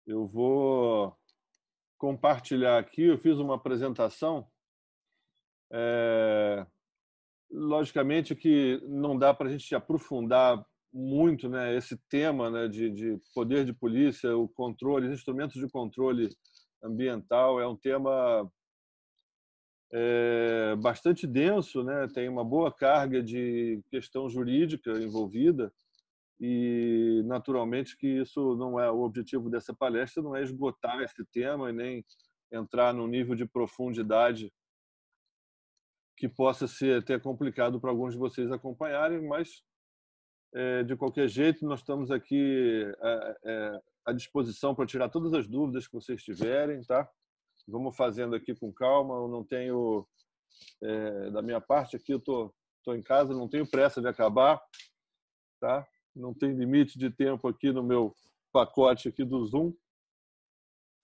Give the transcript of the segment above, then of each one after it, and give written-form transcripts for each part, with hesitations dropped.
Eu vou compartilhar aqui. Eu fiz uma apresentação. eh, Logicamente que não dá para a gente aprofundar muito, né, esse tema, né, de poder de polícia, o controle, os instrumentos de controle ambiental. É um tema bastante denso, né, tem uma boa carga de questão jurídica envolvida. E, naturalmente, que isso não é o objetivo dessa palestra, não é esgotar esse tema e nem entrar num nível de profundidade que possa ser até complicado para alguns de vocês acompanharem, mas, de qualquer jeito, nós estamos aqui à disposição para tirar todas as dúvidas que vocês tiverem, tá? Vamos fazendo aqui com calma. Eu não tenho, da minha parte aqui, eu tô em casa, não tenho pressa de acabar, tá? Não tem limite de tempo aqui no meu pacote aqui do Zoom.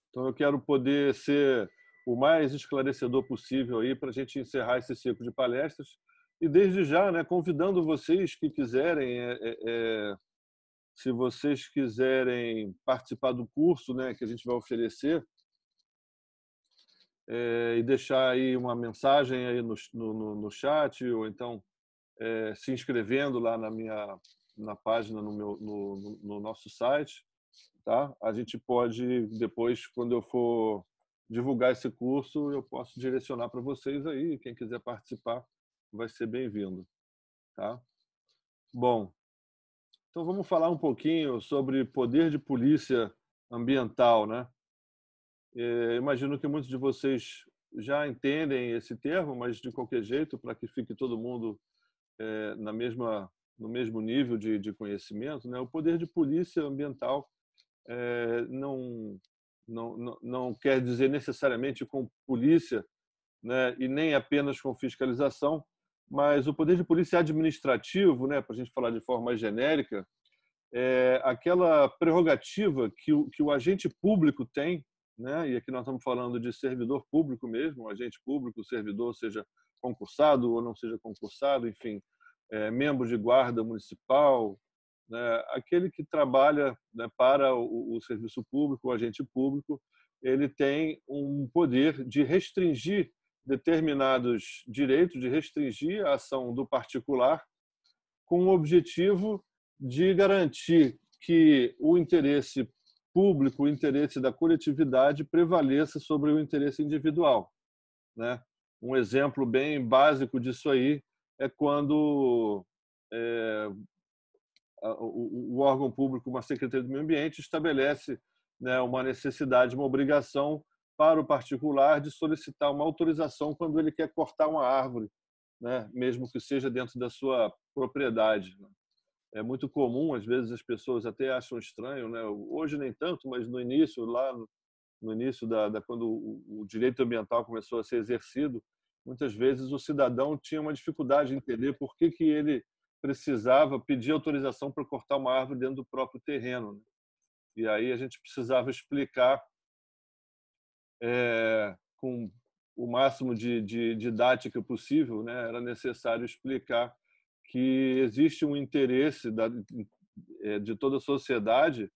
Então eu quero poder ser o mais esclarecedor possível aí para a gente encerrar esse ciclo de palestras. E desde já, né, convidando vocês que quiserem, se vocês quiserem participar do curso, né, que a gente vai oferecer, e deixar aí uma mensagem aí no chat, ou então se inscrevendo lá na página no nosso site, tá? A gente pode depois, quando eu for divulgar esse curso, eu posso direcionar para vocês aí. Quem quiser participar vai ser bem-vindo, tá? Bom, então vamos falar um pouquinho sobre poder de polícia ambiental, né? Imagino que muitos de vocês já entendem esse termo, mas de qualquer jeito, para que fique todo mundo na mesma no mesmo nível de conhecimento, né? O poder de polícia ambiental não quer dizer necessariamente com polícia, né, e nem apenas com fiscalização, mas o poder de polícia administrativo, né, para a gente falar de forma mais genérica, é aquela prerrogativa que o agente público tem, né, e aqui nós estamos falando de servidor público mesmo, agente público, servidor, seja concursado ou não seja concursado, enfim, membro de guarda municipal, né, aquele que trabalha, né, para o serviço público, o agente público. Ele tem um poder de restringir determinados direitos, de restringir a ação do particular, com o objetivo de garantir que o interesse público, o interesse da coletividade prevaleça sobre o interesse individual, né? Um exemplo bem básico disso aí é quando é, o órgão público, uma Secretaria do Meio Ambiente, estabelece, né, uma necessidade, uma obrigação para o particular de solicitar uma autorização quando ele quer cortar uma árvore, né, mesmo que seja dentro da sua propriedade. É muito comum, às vezes as pessoas até acham estranho, né? Hoje nem tanto, mas no início, lá no início quando o direito ambiental começou a ser exercido, muitas vezes o cidadão tinha uma dificuldade de entender por que ele precisava pedir autorização para cortar uma árvore dentro do próprio terreno, né? E aí a gente precisava explicar, com o máximo de didática possível, né? Era necessário explicar que existe um interesse de toda a sociedade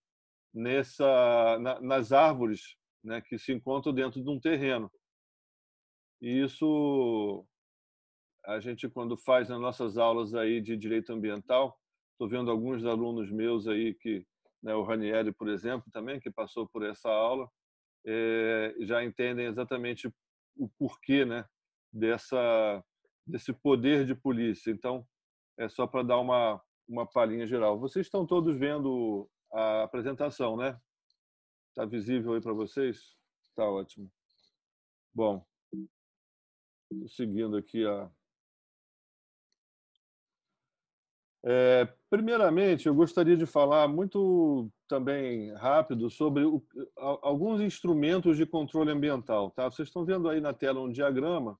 nas árvores, né, que se encontram dentro de um terreno. E isso a gente, quando faz nas nossas aulas aí de direito ambiental, estou vendo alguns alunos meus aí que, né, o Ranieri, por exemplo, também, que passou por essa aula, já entendem exatamente o porquê, né, desse poder de polícia. Então, é só para dar uma palhinha geral. Vocês estão todos vendo a apresentação, né? Está visível aí para vocês? Tá ótimo. Bom, seguindo aqui primeiramente, eu gostaria de falar muito também rápido sobre alguns instrumentos de controle ambiental, tá? Vocês estão vendo aí na tela um diagrama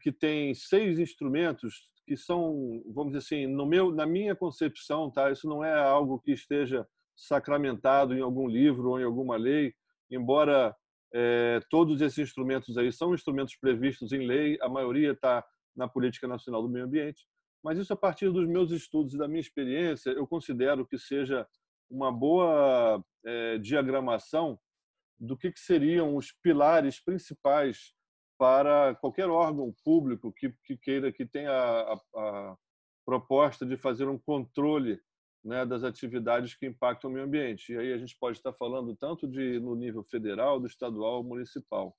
que tem 6 instrumentos que são, vamos dizer assim, na minha concepção, tá? Isso não é algo que esteja sacramentado em algum livro ou em alguma lei, embora todos esses instrumentos aí são instrumentos previstos em lei, a maioria está na Política Nacional do Meio Ambiente, mas isso, a partir dos meus estudos e da minha experiência, eu considero que seja uma boa diagramação do que seriam os pilares principais para qualquer órgão público que queira, que tenha a proposta de fazer um controle, né, das atividades que impactam o meio ambiente. E aí a gente pode estar falando tanto no nível federal, do estadual ou municipal.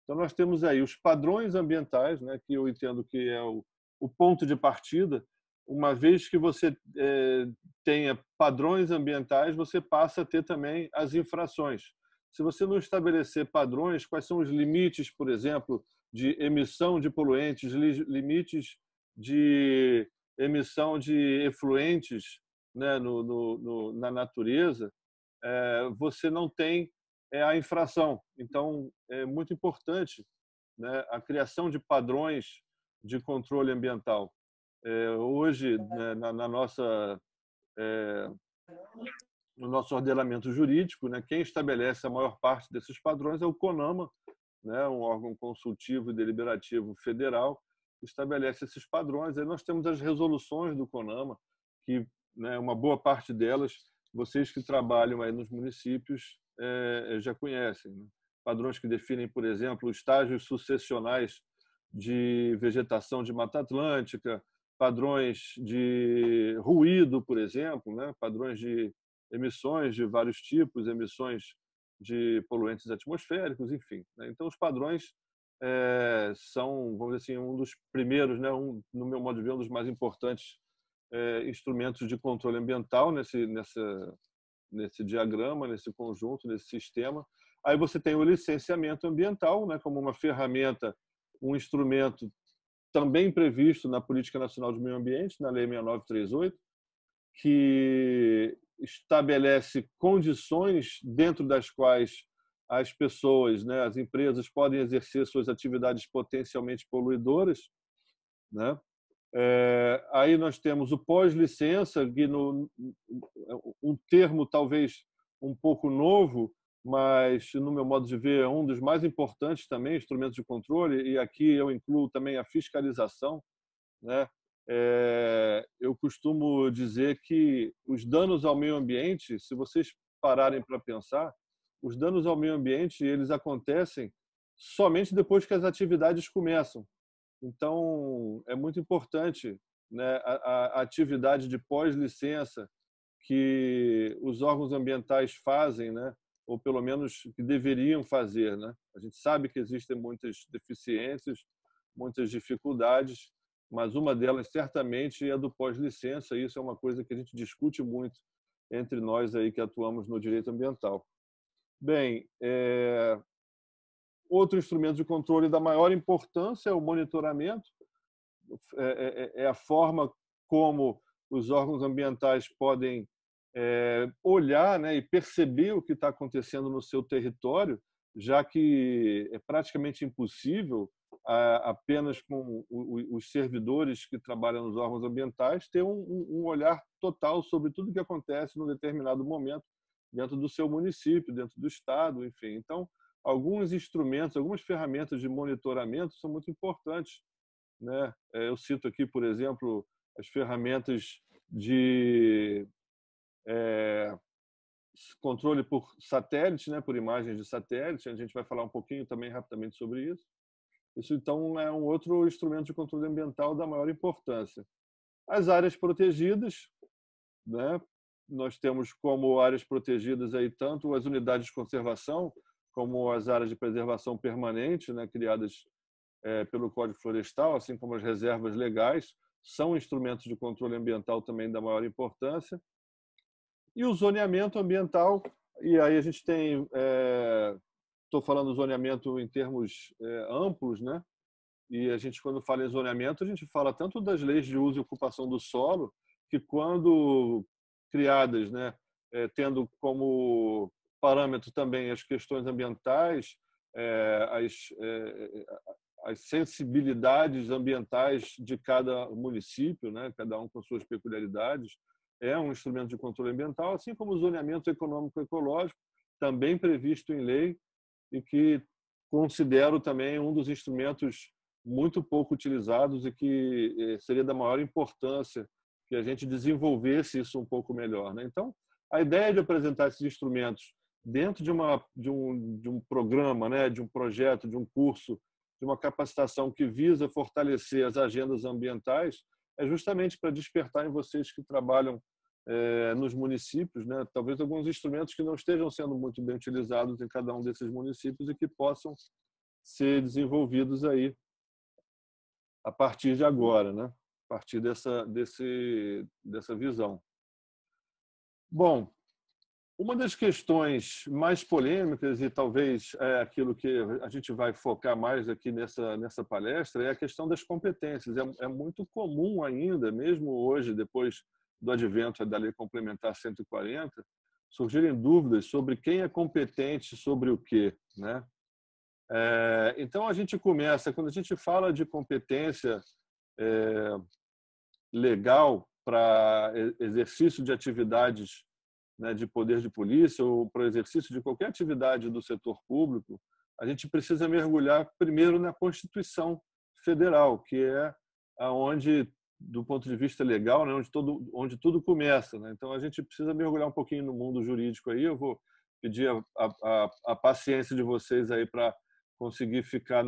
Então nós temos aí os padrões ambientais, né, que eu entendo que é o ponto de partida. Uma vez que você tenha padrões ambientais, você passa a ter também as infrações. Se você não estabelecer padrões, quais são os limites, por exemplo, de emissão de poluentes, limites de emissão de efluentes, né, na natureza, você não tem a infração. Então, é muito importante, né, a criação de padrões de controle ambiental. Hoje, né, no nosso ordenamento jurídico, né, quem estabelece a maior parte desses padrões é o CONAMA, né, um órgão consultivo e deliberativo federal, que estabelece esses padrões. Aí nós temos as resoluções do CONAMA, que, né, uma boa parte delas, vocês que trabalham aí nos municípios já conhecem, né? Padrões que definem, por exemplo, estágios sucessionais de vegetação de Mata Atlântica, padrões de ruído, por exemplo, né? Padrões de emissões de vários tipos, emissões de poluentes atmosféricos, enfim, né? Então, os padrões são, vamos dizer assim, um dos primeiros, né? No meu modo de ver, um dos mais importantes instrumentos de controle ambiental nesse diagrama, nesse conjunto, nesse sistema. Aí você tem o licenciamento ambiental, né, como uma ferramenta, um instrumento também previsto na Política Nacional de Meio Ambiente, na Lei 6938, que estabelece condições dentro das quais as pessoas, né, as empresas podem exercer suas atividades potencialmente poluidoras, né? Aí nós temos o pós-licença, que um termo talvez um pouco novo, mas, no meu modo de ver, é um dos mais importantes também, instrumentos de controle, e aqui eu incluo também a fiscalização, né? Eu costumo dizer que os danos ao meio ambiente, se vocês pararem para pensar, os danos ao meio ambiente eles acontecem somente depois que as atividades começam. Então, é muito importante, né, a atividade de pós-licença que os órgãos ambientais fazem, né, ou pelo menos que deveriam fazer, né? A gente sabe que existem muitas deficiências, muitas dificuldades, mas uma delas certamente é a do pós-licença, e isso é uma coisa que a gente discute muito entre nós aí que atuamos no direito ambiental. Bem, outro instrumento de controle da maior importância é o monitoramento, é a forma como os órgãos ambientais podem olhar, né, e perceber o que está acontecendo no seu território, já que é praticamente impossível apenas com os servidores que trabalham nos órgãos ambientais ter um olhar total sobre tudo o que acontece num determinado momento dentro do seu município, dentro do estado, enfim. Então, alguns instrumentos, algumas ferramentas de monitoramento são muito importantes, né? Eu cito aqui, por exemplo, as ferramentas de controle por satélite, né? Por imagens de satélite. A gente vai falar um pouquinho também rapidamente sobre isso. Isso, então, é um outro instrumento de controle ambiental da maior importância. As áreas protegidas, né? Nós temos como áreas protegidas aí tanto as unidades de conservação como as áreas de preservação permanente, né? Criadas pelo Código Florestal, assim como as reservas legais, são instrumentos de controle ambiental também da maior importância. E o zoneamento ambiental, e aí a gente tem, estou falando zoneamento em termos amplos, né? E a gente, quando fala em zoneamento, a gente fala tanto das leis de uso e ocupação do solo, que quando criadas, né, tendo como parâmetro também as questões ambientais, as sensibilidades ambientais de cada município, né, cada um com suas peculiaridades, é um instrumento de controle ambiental, assim como o zoneamento econômico-ecológico, também previsto em lei e que considero também um dos instrumentos muito pouco utilizados e que seria da maior importância que a gente desenvolvesse isso um pouco melhor, né? Então, A ideia de apresentar esses instrumentos dentro de um programa, né, de um projeto, de um curso, de uma capacitação que visa fortalecer as agendas ambientais, é justamente para despertar em vocês que trabalham nos municípios, né, talvez alguns instrumentos que não estejam sendo muito bem utilizados em cada um desses municípios e que possam ser desenvolvidos aí a partir de agora, né, a partir dessa visão. Bom, uma das questões mais polêmicas, e talvez é aquilo que a gente vai focar mais aqui nessa palestra, é a questão das competências. É muito comum ainda, mesmo hoje, depois do advento da Lei Complementar 140, surgirem dúvidas sobre quem é competente sobre o quê, né? Então, a gente começa, quando a gente fala de competência legal para exercício de atividades, né, de poder de polícia ou para o exercício de qualquer atividade do setor público, a gente precisa mergulhar primeiro na Constituição Federal, que é aonde, do ponto de vista legal, né, onde tudo começa, né? Então, a gente precisa mergulhar um pouquinho no mundo jurídico aí. Eu vou pedir a paciência de vocês aí para conseguir ficar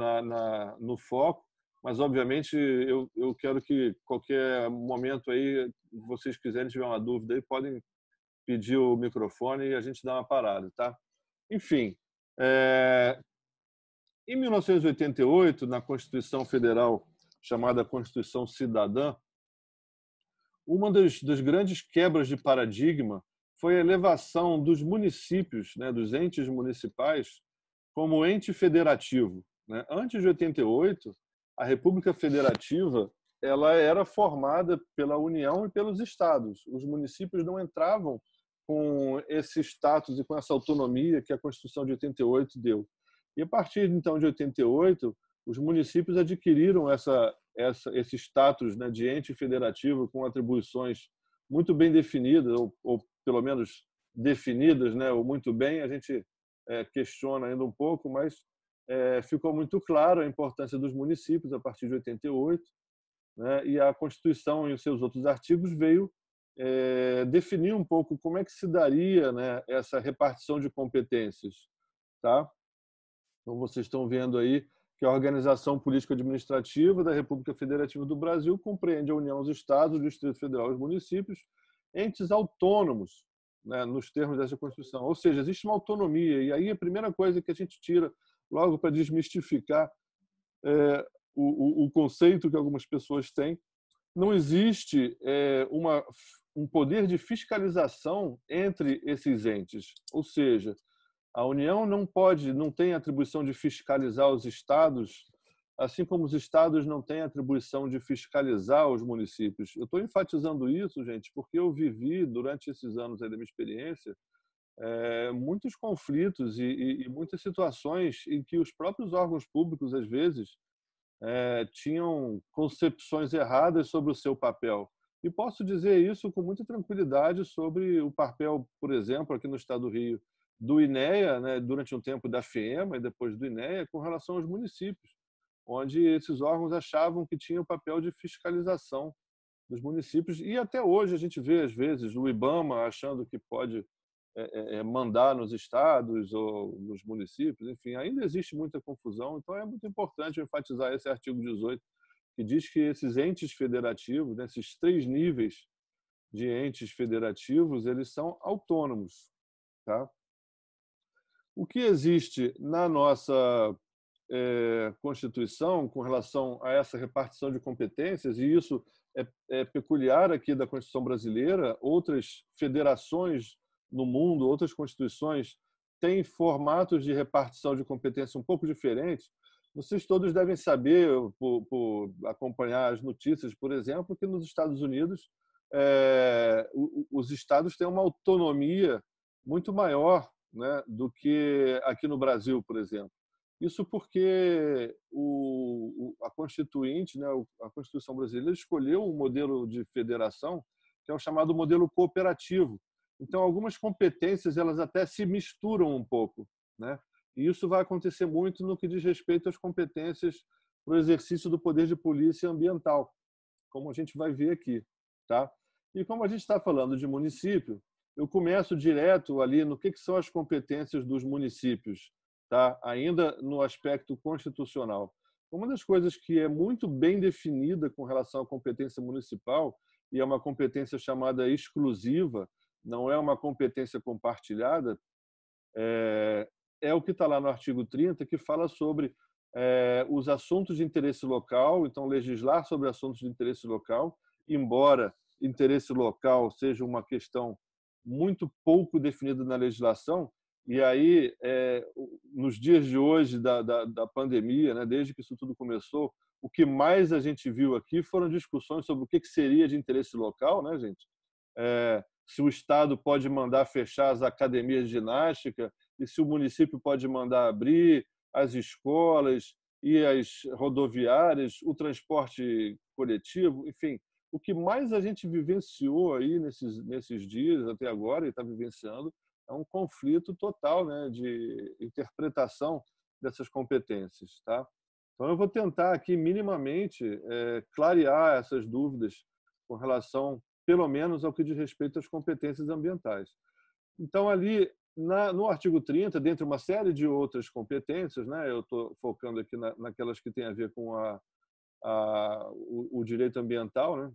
no foco, mas, obviamente, eu quero que, qualquer momento aí, vocês quiserem, tiver uma dúvida aí, podem pedir o microfone e a gente dá uma parada, tá? Enfim, em 1988, na Constituição Federal, chamada Constituição Cidadã, uma das grandes quebras de paradigma foi a elevação dos municípios, né, dos entes municipais, como ente federativo, né? Antes de 88, a República Federativa ela era formada pela União e pelos estados. Os municípios não entravam com esse status e com essa autonomia que a Constituição de 88 deu. E a partir então de 88, os municípios adquiriram esse status, né, de ente federativo com atribuições muito bem definidas, ou pelo menos definidas, né, ou muito bem. A gente questiona ainda um pouco, mas ficou muito claro a importância dos municípios a partir de 88, né, e a Constituição, em seus outros artigos, veio definir um pouco como é que se daria, né, essa repartição de competências, tá? Então, vocês estão vendo aí que a organização político-administrativa da República Federativa do Brasil compreende a União, os estados, o Distrito Federal e os municípios, entes autônomos, né, nos termos dessa Constituição. Ou seja, existe uma autonomia. E aí a primeira coisa que a gente tira, logo para desmistificar o conceito que algumas pessoas têm, não existe um poder de fiscalização entre esses entes. Ou seja, a União não tem atribuição de fiscalizar os estados, assim como os estados não têm atribuição de fiscalizar os municípios. Eu estou enfatizando isso, gente, porque eu vivi, durante esses anos aí da minha experiência, muitos conflitos e muitas situações em que os próprios órgãos públicos, às vezes, tinham concepções erradas sobre o seu papel. E posso dizer isso com muita tranquilidade sobre o papel, por exemplo, aqui no estado do Rio, do INEA, né, durante um tempo da FEMA e depois do INEA, com relação aos municípios, onde esses órgãos achavam que tinham o papel de fiscalização dos municípios. E até hoje a gente vê, às vezes, o IBAMA achando que pode mandar nos estados ou nos municípios. Enfim, ainda existe muita confusão, então é muito importante enfatizar esse artigo 18, que diz que esses entes federativos, né, esses 3 níveis de entes federativos, eles são autônomos, tá? O que existe na nossa Constituição com relação a essa repartição de competências, e isso é peculiar aqui da Constituição brasileira, outras federações no mundo, outras constituições têm formatos de repartição de competência um pouco diferentes. Vocês todos devem saber, por acompanhar as notícias, por exemplo, que nos Estados Unidos os estados têm uma autonomia muito maior, né, do que aqui no Brasil, por exemplo. Isso porque a Constituinte, né, a Constituição brasileira, escolheu um modelo de federação que é o chamado modelo cooperativo. Então, algumas competências elas até se misturam um pouco, né? E isso vai acontecer muito no que diz respeito às competências para o exercício do poder de polícia ambiental, como a gente vai ver aqui, tá? E como a gente está falando de município, eu começo direto ali no que são as competências dos municípios, tá? Ainda no aspecto constitucional. Uma das coisas que é muito bem definida com relação à competência municipal, e é uma competência chamada exclusiva, não é uma competência compartilhada, é o que está lá no artigo 30, que fala sobre os assuntos de interesse local, então legislar sobre assuntos de interesse local, embora interesse local seja uma questão muito pouco definida na legislação, e aí, nos dias de hoje da pandemia, né, desde que isso tudo começou, o que mais a gente viu aqui foram discussões sobre o que seria de interesse local, né, gente? Se o Estado pode mandar fechar as academias de ginástica e se o município pode mandar abrir as escolas e as rodoviárias, o transporte coletivo, enfim, o que mais a gente vivenciou aí nesses dias até agora e está vivenciando é um conflito total, né, de interpretação dessas competências, tá? Então eu vou tentar aqui minimamente clarear essas dúvidas com relação, pelo menos, ao que diz respeito às competências ambientais. Então ali no artigo 30, dentre uma série de outras competências, né, eu estou focando aqui naquelas que têm a ver com o direito ambiental, né,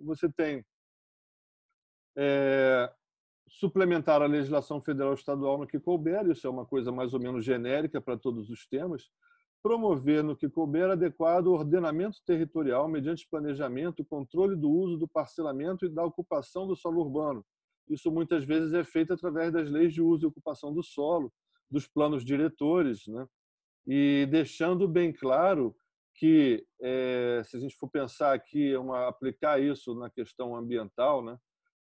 você tem suplementar a legislação federal e estadual no que couber, isso é uma coisa mais ou menos genérica para todos os temas, promover no que couber adequado ordenamento territorial mediante planejamento, controle do uso, do parcelamento e da ocupação do solo urbano. Isso muitas vezes é feito através das leis de uso e ocupação do solo, dos planos diretores, né? E deixando bem claro que, se a gente for pensar aqui, aplicar isso na questão ambiental, né?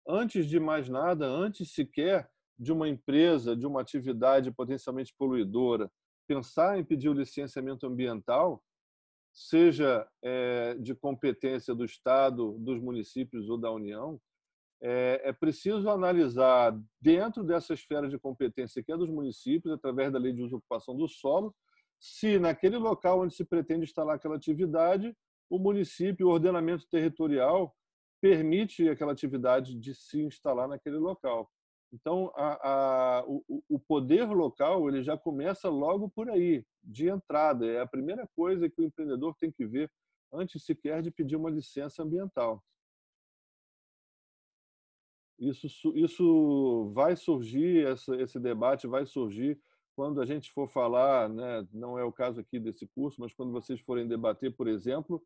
Antes de mais nada, antes sequer de uma empresa, de uma atividade potencialmente poluidora, pensar em pedir o licenciamento ambiental, seja de competência do Estado, dos municípios ou da União, é preciso analisar dentro dessa esfera de competência que é dos municípios, através da Lei de Uso e Ocupação do Solo, se naquele local onde se pretende instalar aquela atividade, o município, o ordenamento territorial, permite aquela atividade de se instalar naquele local. Então, o poder local ele já começa logo por aí, de entrada. É a primeira coisa que o empreendedor tem que ver antes sequer de pedir uma licença ambiental. Isso vai surgir, esse debate vai surgir quando a gente for falar, né, não é o caso aqui desse curso, mas quando vocês forem debater, por exemplo,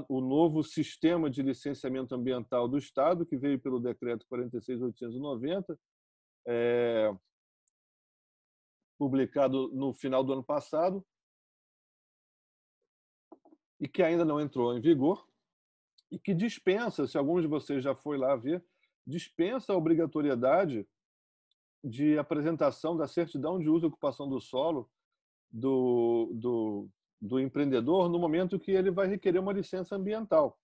o novo sistema de licenciamento ambiental do Estado, que veio pelo Decreto 46.890, publicado no final do ano passado, e que ainda não entrou em vigor, e que dispensa, se alguns de vocês já foi lá ver, dispensa a obrigatoriedade de apresentação da certidão de uso e ocupação do solo do empreendedor no momento que ele vai requerer uma licença ambiental.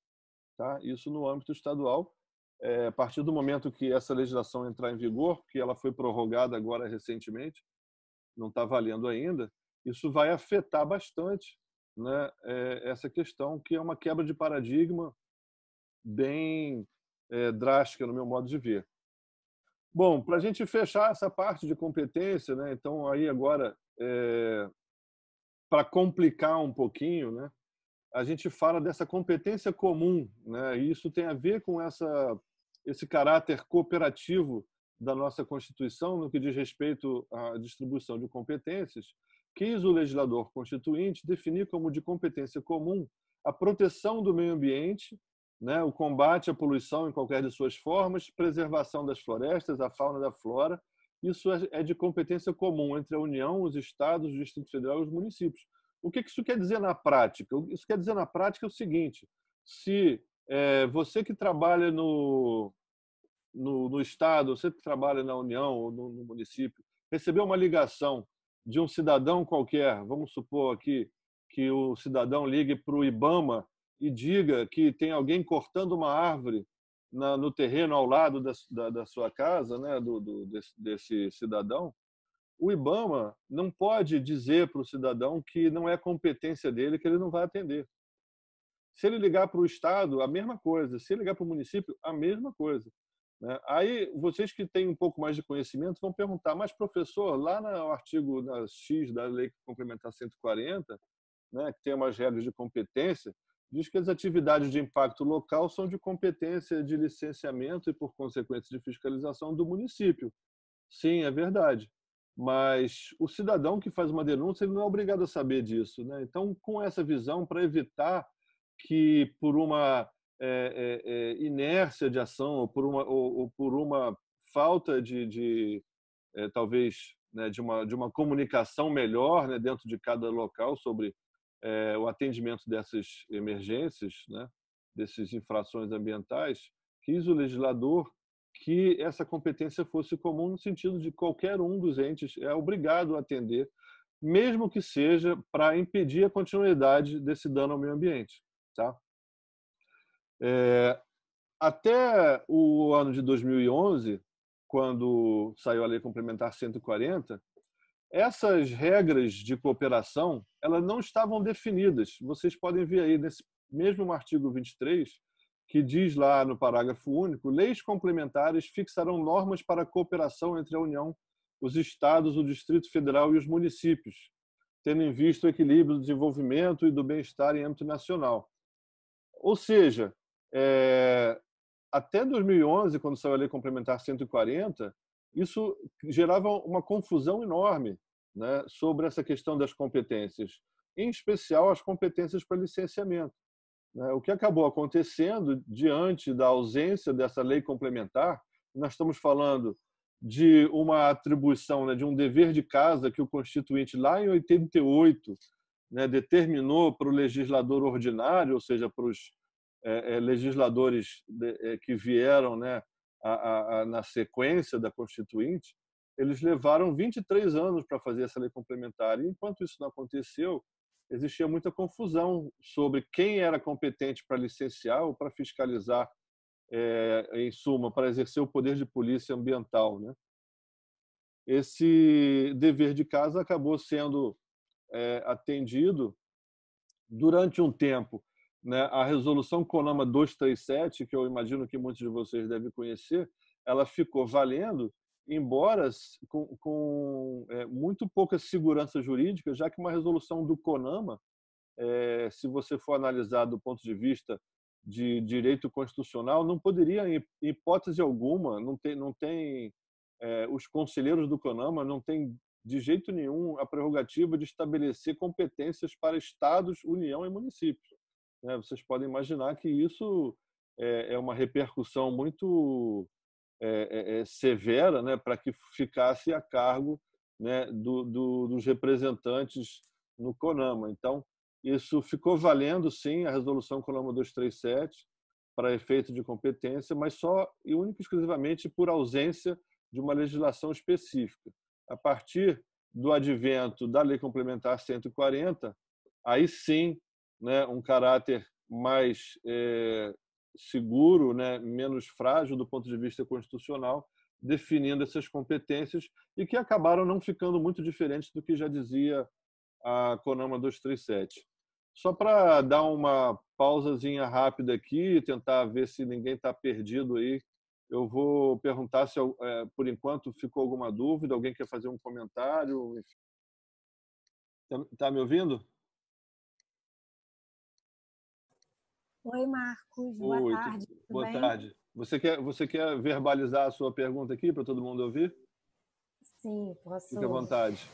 Tá? Isso no âmbito estadual. A partir do momento que essa legislação entrar em vigor, que ela foi prorrogada agora recentemente, não está valendo ainda, isso vai afetar bastante, né, essa questão, que é uma quebra de paradigma bem drástica, no meu modo de ver. Bom, para a gente fechar essa parte de competência, né, então aí agora, para complicar um pouquinho, né, a gente fala dessa competência comum, né, e isso tem a ver com esse caráter cooperativo da nossa Constituição no que diz respeito à distribuição de competências. Quis o legislador constituinte definir como de competência comum a proteção do meio ambiente, né, o combate à poluição em qualquer de suas formas, preservação das florestas, a fauna e da flora. Isso é de competência comum entre a União, os estados, o Distrito Federal e os municípios. O que isso quer dizer na prática? Isso quer dizer na prática o seguinte: se você que trabalha no estado, você que trabalha na União ou no município, recebeu uma ligação de um cidadão qualquer, vamos supor aqui que o cidadão ligue para o IBAMA e diga que tem alguém cortando uma árvore no terreno ao lado da sua casa, né, desse cidadão, o IBAMA não pode dizer para o cidadão que não é competência dele, que ele não vai atender. Se ele ligar para o Estado, a mesma coisa. Se ele ligar para o município, a mesma coisa. né? Aí, vocês que têm um pouco mais de conhecimento vão perguntar, mas, professor, lá no artigo X da Lei Complementar 140, né, que tem umas regras de competência, diz que as atividades de impacto local são de competência de licenciamento e, por consequência, de fiscalização do município. Sim, é verdade. Mas o cidadão que faz uma denúncia, ele não é obrigado a saber disso, né? Então, com essa visão, para evitar que por uma inércia de ação ou por uma falta talvez, né, de uma comunicação melhor, né, dentro de cada local sobre o atendimento dessas emergências, né, dessas infrações ambientais, quis o legislador que essa competência fosse comum no sentido de qualquer um dos entes é obrigado a atender, mesmo que seja para impedir a continuidade desse dano ao meio ambiente, tá? Até o ano de 2011, quando saiu a Lei Complementar 140, essas regras de cooperação, elas não estavam definidas. Vocês podem ver aí nesse mesmo artigo 23, que diz lá no parágrafo único, leis complementares fixarão normas para a cooperação entre a União, os estados, o Distrito Federal e os municípios, tendo em vista o equilíbrio do desenvolvimento e do bem-estar em âmbito nacional. Ou seja, até 2011, quando saiu a Lei Complementar 140, isso gerava uma confusão enorme, né, sobre essa questão das competências, em especial as competências para licenciamento, né? O que acabou acontecendo diante da ausência dessa lei complementar, nós estamos falando de uma atribuição, né, de um dever de casa que o Constituinte, lá em 88, né, determinou para o legislador ordinário, ou seja, para os legisladores que vieram, né, na sequência da Constituinte, eles levaram 23 anos para fazer essa lei complementar. E, enquanto isso não aconteceu, existia muita confusão sobre quem era competente para licenciar ou para fiscalizar, em suma, para exercer o poder de polícia ambiental, né? Esse dever de casa acabou sendo atendido durante um tempo, né? A resolução CONAMA 237, que eu imagino que muitos de vocês devem conhecer, ela ficou valendo, embora com muito pouca segurança jurídica, já que uma resolução do CONAMA, se você for analisar do ponto de vista de direito constitucional, não poderia, em hipótese alguma, não tem os conselheiros do CONAMA não têm de jeito nenhum a prerrogativa de estabelecer competências para estados, União e municípios, né? Vocês podem imaginar que isso é uma repercussão muito severa, né, para que ficasse a cargo, né, dos representantes no CONAMA. Então, isso ficou valendo, sim, a resolução CONAMA 237 para efeito de competência, mas só e única e exclusivamente por ausência de uma legislação específica. A partir do advento da Lei Complementar 140, aí sim, né, um caráter mais seguro, né, menos frágil do ponto de vista constitucional, definindo essas competências e que acabaram não ficando muito diferentes do que já dizia a CONAMA 237. Só para dar uma pausazinha rápida aqui e tentar ver se ninguém está perdido aí, eu vou perguntar se, por enquanto, ficou alguma dúvida, alguém quer fazer um comentário? Está me ouvindo? Oi, Marcos. Boa Oi, tarde. Tudo boa bem? tarde. Você quer verbalizar a sua pergunta aqui para todo mundo ouvir? Sim, Fique à posso. vontade.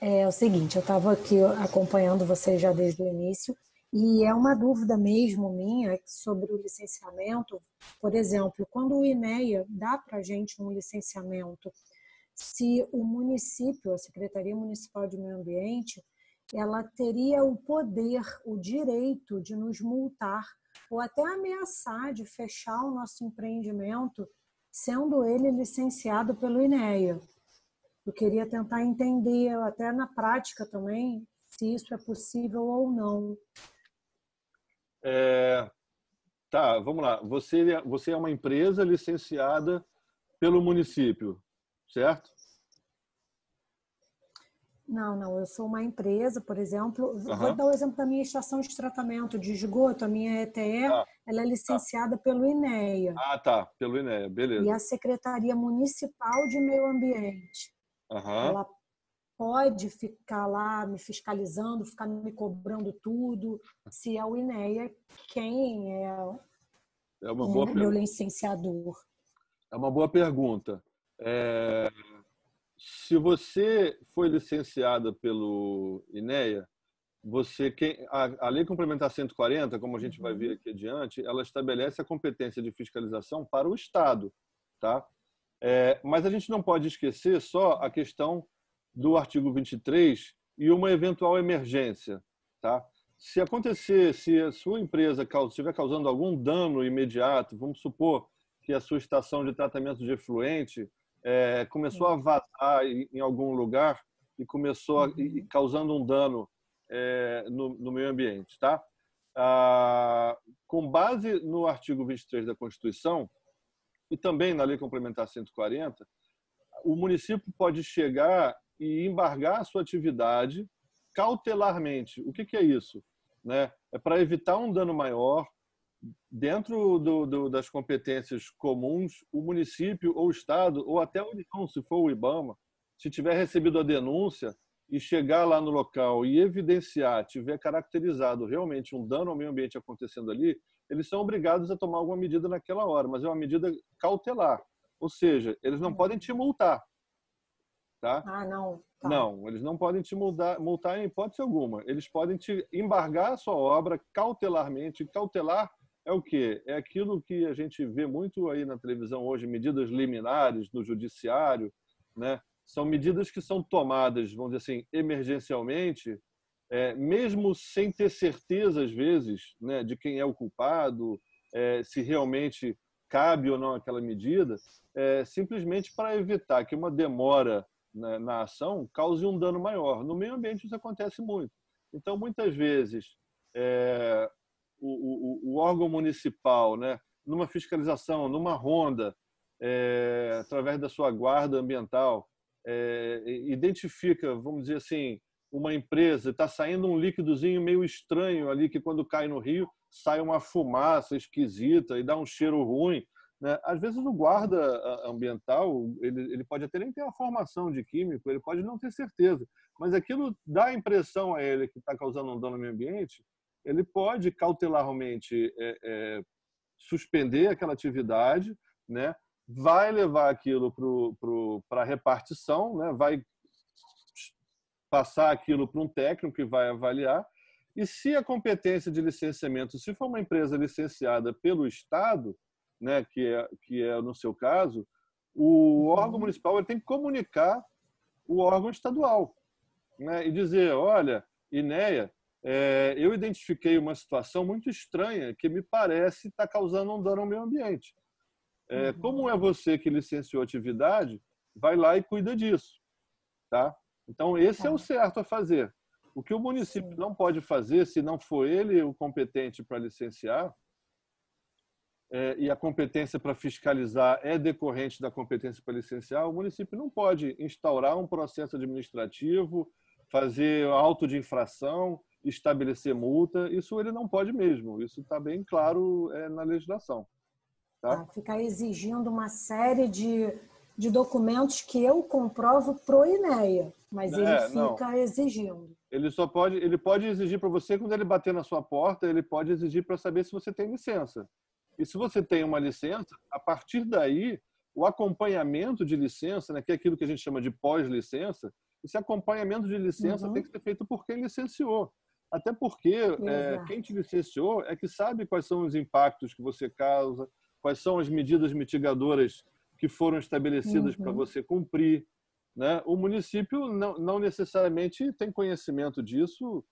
É o seguinte, eu estava aqui acompanhando você já desde o início e é uma dúvida mesmo minha sobre o licenciamento. Por exemplo, quando o INEA dá para a gente um licenciamento, se o município, a Secretaria Municipal de Meio Ambiente, ela teria o poder, o direito de nos multar ou até ameaçar de fechar o nosso empreendimento, sendo ele licenciado pelo INEA. Eu queria tentar entender, até na prática também, se isso é possível ou não. Tá, vamos lá. Você é uma empresa licenciada pelo município, certo? Não, eu sou uma empresa, por exemplo, vou Aham. dar o exemplo da minha estação de tratamento de esgoto, a minha ETE, Tá. ela é Tá. licenciada pelo INEA Ah, tá. Pelo INEA, e beleza. a Secretaria Municipal de Meio Ambiente. Aham. Ela pode ficar lá me fiscalizando, ficar me cobrando tudo, se é o INEA quem é É uma boa meu pergunta. licenciador. É uma boa pergunta. Se você foi licenciada pelo INEA, a Lei Complementar 140, como a gente vai ver Uhum. aqui adiante, ela estabelece a competência de fiscalização para o Estado, tá? Mas a gente não pode esquecer só a questão do artigo 23 e uma eventual emergência, tá? Se acontecer, se a sua empresa estiver causando algum dano imediato, vamos supor que a sua estação de tratamento de efluente começou a vazar em algum lugar e começou Uhum. causando um dano no meio ambiente, tá? Com base no artigo 23 da Constituição e também na Lei Complementar 140, o município pode chegar e embargar a sua atividade cautelarmente. O que é isso? Né? É para evitar um dano maior. Dentro das competências comuns, o município ou o Estado, ou até a União, se for o IBAMA, se tiver recebido a denúncia e chegar lá no local e evidenciar, tiver caracterizado realmente um dano ao meio ambiente acontecendo ali, eles são obrigados a tomar alguma medida naquela hora, mas é uma medida cautelar. Ou seja, eles não podem te multar, tá? Ah, não, tá. Não, eles não podem te multar em hipótese alguma. Eles podem te embargar a sua obra cautelarmente. Cautelar é o quê? É aquilo que a gente vê muito aí na televisão hoje, medidas liminares no judiciário, né? São medidas que são tomadas, vamos dizer assim, emergencialmente, mesmo sem ter certeza, às vezes, né, de quem é o culpado, se realmente cabe ou não aquela medida, simplesmente para evitar que uma demora na ação cause um dano maior. No meio ambiente isso acontece muito. Então, muitas vezes, o órgão municipal, né, numa fiscalização, numa ronda, através da sua guarda ambiental, identifica, vamos dizer assim, uma empresa, está saindo um líquidozinho meio estranho ali, que quando cai no rio sai uma fumaça esquisita e dá um cheiro ruim, né? Às vezes o guarda ambiental ele pode até nem ter a formação de químico, ele pode não ter certeza, mas aquilo dá a impressão a ele que está causando um dano no meio ambiente, ele pode cautelarmente suspender aquela atividade, né? Vai levar aquilo para a repartição, né? Vai passar aquilo para um técnico que vai avaliar. E se a competência de licenciamento, se for uma empresa licenciada pelo Estado, né, que é no seu caso, o órgão municipal ele tem que comunicar o órgão estadual, né, e dizer, olha, INEA, eu identifiquei uma situação muito estranha que me parece estar causando um dano ao meio ambiente. Como é você que licenciou a atividade, vai lá e cuida disso, tá? Então, esse é o certo a fazer. O que o município não pode fazer, se não for ele o competente para licenciar, e a competência para fiscalizar é decorrente da competência para licenciar, o município não pode instaurar um processo administrativo, fazer auto de infração, estabelecer multa. Isso ele não pode mesmo. Isso está bem claro na legislação. Tá? Ficar exigindo uma série de documentos que eu comprovo pro INEA, mas ele Não. fica exigindo. Ele pode exigir para você quando ele bater na sua porta, ele pode exigir para saber se você tem licença. E se você tem uma licença, a partir daí, o acompanhamento de licença, né, que é aquilo que a gente chama de pós-licença, esse acompanhamento de licença tem que ser feito por quem licenciou. Até porque quem te licenciou é que sabe quais são os impactos que você causa, quais são as medidas mitigadoras que foram estabelecidas para você cumprir. Né? O município não necessariamente tem conhecimento disso,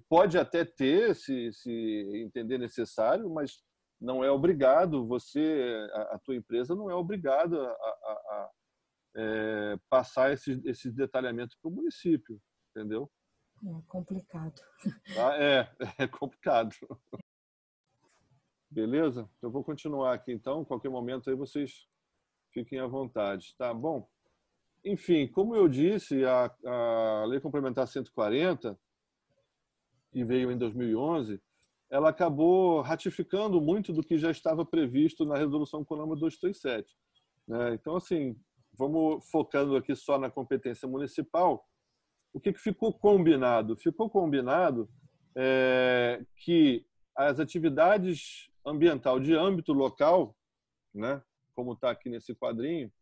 pode até ter, se entender necessário, mas não é obrigado, a tua empresa não é obrigada a passar esses detalhamentos para o município, entendeu? É complicado. Tá? É complicado. Beleza? Eu vou continuar aqui então, em qualquer momento aí vocês fiquem à vontade. Tá bom? Enfim, como eu disse, a Lei Complementar 140, que veio em 2011, ela acabou ratificando muito do que já estava previsto na Resolução CONAMA 237. Né? Então, assim, vamos focando aqui só na competência municipal. O que ficou combinado? Ficou combinado que as atividades ambiental de âmbito local, né, como está aqui nesse quadrinho,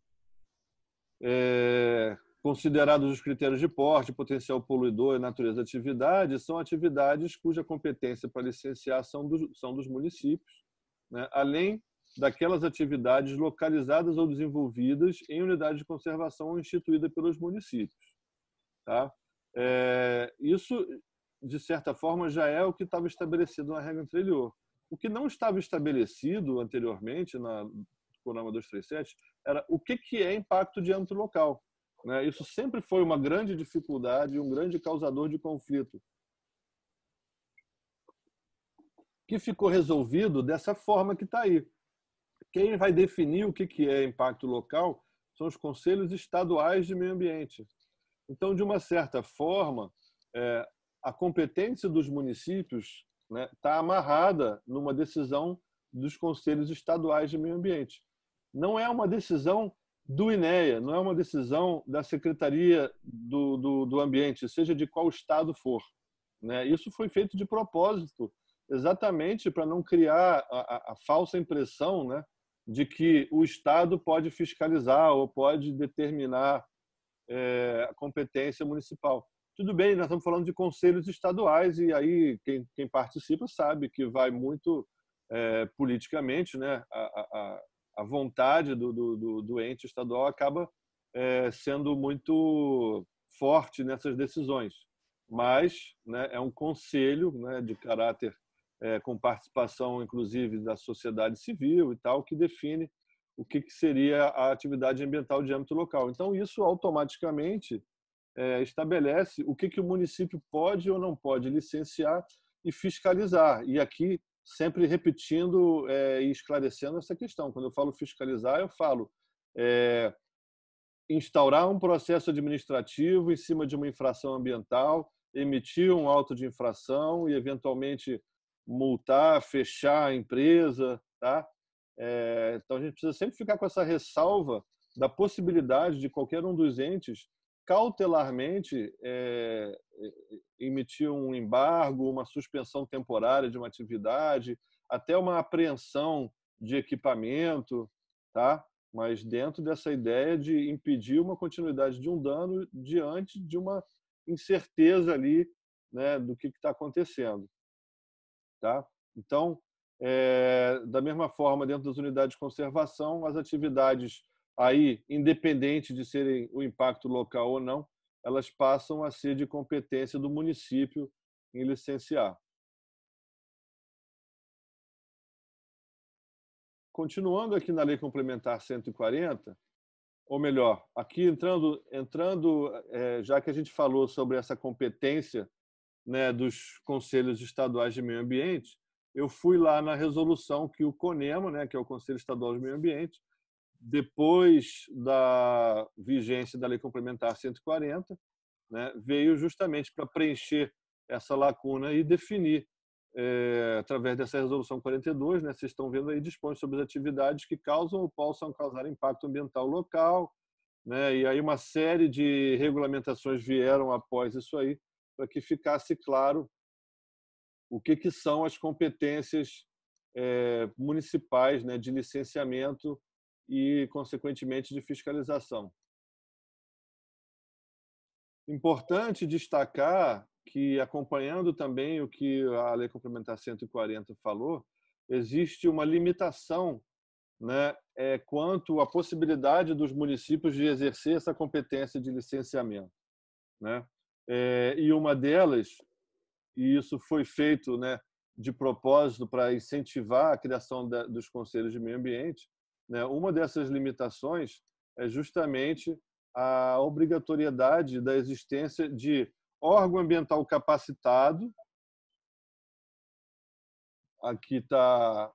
considerados os critérios de porte, potencial poluidor e natureza da atividade, são atividades cuja competência para licenciar são dos municípios, né, além daquelas atividades localizadas ou desenvolvidas em unidade de conservação ou instituída pelos municípios. Tá? Isso, de certa forma, já é o que estava estabelecido na regra anterior. O que não estava estabelecido anteriormente na CONAMA 237 era o que é impacto de âmbito local. Né? Isso sempre foi uma grande dificuldade, um grande causador de conflito, que ficou resolvido dessa forma que está aí. Quem vai definir o que é impacto local são os conselhos estaduais de meio ambiente. Então, de uma certa forma, a competência dos municípios está amarrada numa decisão dos conselhos estaduais de meio ambiente. Não é uma decisão do INEA, não é uma decisão da Secretaria do Ambiente, seja de qual estado for. Né? Isso foi feito de propósito, exatamente para não criar a falsa impressão, né, de que o Estado pode fiscalizar ou pode determinar a competência municipal. Tudo bem, nós estamos falando de conselhos estaduais e aí quem participa sabe que vai muito politicamente, né, a vontade do ente estadual acaba sendo muito forte nessas decisões. Mas, né, é um conselho, né, de caráter com participação, inclusive, da sociedade civil e tal, que define o que seria a atividade ambiental de âmbito local. Então, isso automaticamente estabelece o que o município pode ou não pode licenciar e fiscalizar. E aqui, sempre repetindo e esclarecendo essa questão. Quando eu falo fiscalizar, eu falo instaurar um processo administrativo em cima de uma infração ambiental, emitir um auto de infração e, eventualmente, multar, fechar a empresa. Tá? Então, a gente precisa sempre ficar com essa ressalva da possibilidade de qualquer um dos entes cautelarmente emitir um embargo, uma suspensão temporária de uma atividade, até uma apreensão de equipamento, tá? Mas dentro dessa ideia de impedir uma continuidade de um dano diante de uma incerteza ali, né, do que está acontecendo. Tá? Então, da mesma forma, dentro das unidades de conservação, as atividades aí, independente de serem o impacto local ou não, elas passam a ser de competência do município em licenciar. Continuando aqui na Lei Complementar 140, ou melhor, aqui entrando já que a gente falou sobre essa competência, né, dos conselhos estaduais de meio ambiente, eu fui lá na resolução que o CONEMA, né, que é o Conselho Estadual de Meio Ambiente, depois da vigência da Lei Complementar 140, né, veio justamente para preencher essa lacuna e definir, através dessa resolução 42, né, vocês estão vendo aí, dispõe sobre as atividades que causam ou possam causar impacto ambiental local, né, e aí uma série de regulamentações vieram após isso aí, para que ficasse claro o que são as competências municipais, né, de licenciamento e, consequentemente, de fiscalização. Importante destacar que, acompanhando também o que a Lei Complementar 140 falou, existe uma limitação, né, quanto à possibilidade dos municípios de exercer essa competência de licenciamento. Né? E uma delas, e isso foi feito, né, de propósito para incentivar a criação dos conselhos de meio ambiente, né, uma dessas limitações é justamente a obrigatoriedade da existência de órgão ambiental capacitado, aqui está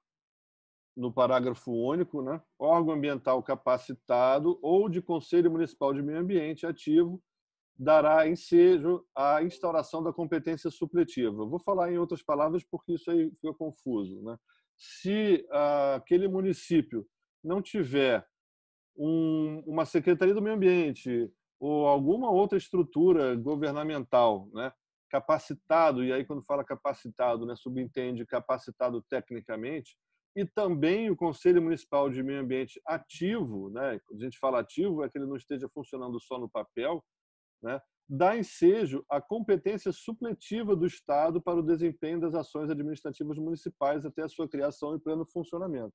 no parágrafo único, né, órgão ambiental capacitado ou de Conselho Municipal de Meio Ambiente ativo dará ensejo à instauração da competência supletiva. Vou falar em outras palavras porque isso aí fica confuso, né? Se aquele município não tiver uma Secretaria do Meio Ambiente ou alguma outra estrutura governamental, né, capacitado, e aí quando fala capacitado, né, subentende capacitado tecnicamente, e também o Conselho Municipal de Meio Ambiente ativo, né, quando a gente fala ativo, é que ele não esteja funcionando só no papel, né, dá ensejo à competência supletiva do Estado para o desempenho das ações administrativas municipais até a sua criação e pleno funcionamento.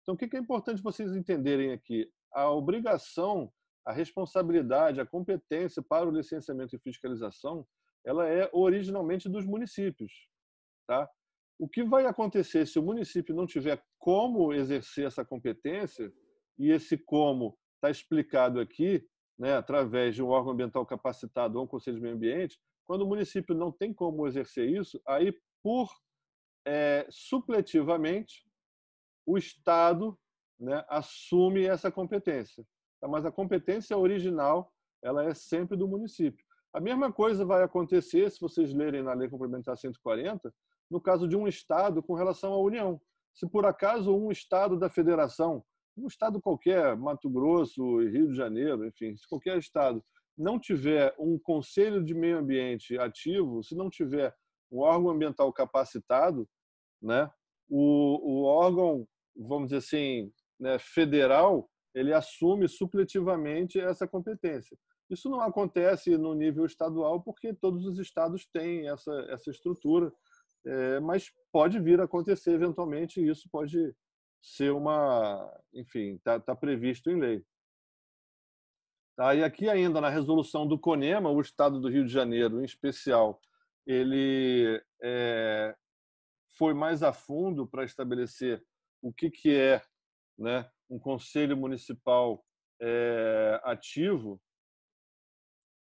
Então, o que é importante vocês entenderem aqui? A obrigação, a responsabilidade, a competência para o licenciamento e fiscalização, ela é originalmente dos municípios, tá? O que vai acontecer se o município não tiver como exercer essa competência, e esse como está explicado aqui, né, através de um órgão ambiental capacitado ou um conselho de meio ambiente, quando o município não tem como exercer isso, aí, supletivamente, o Estado, né, assume essa competência. Mas a competência original ela é sempre do município. A mesma coisa vai acontecer, se vocês lerem na Lei Complementar 140, no caso de um Estado com relação à União. Se por acaso um Estado da Federação, um Estado qualquer, Mato Grosso, Rio de Janeiro, enfim, se qualquer Estado não tiver um Conselho de Meio Ambiente ativo, se não tiver um órgão ambiental capacitado, né, o órgão, vamos dizer assim, né, federal, ele assume supletivamente essa competência. Isso não acontece no nível estadual porque todos os estados têm essa estrutura, mas pode vir a acontecer eventualmente, e isso pode ser enfim, tá previsto em lei. Tá? E aqui ainda na resolução do CONEMA, o Estado do Rio de Janeiro, em especial, ele foi mais a fundo para estabelecer o que é, né, um conselho municipal ativo,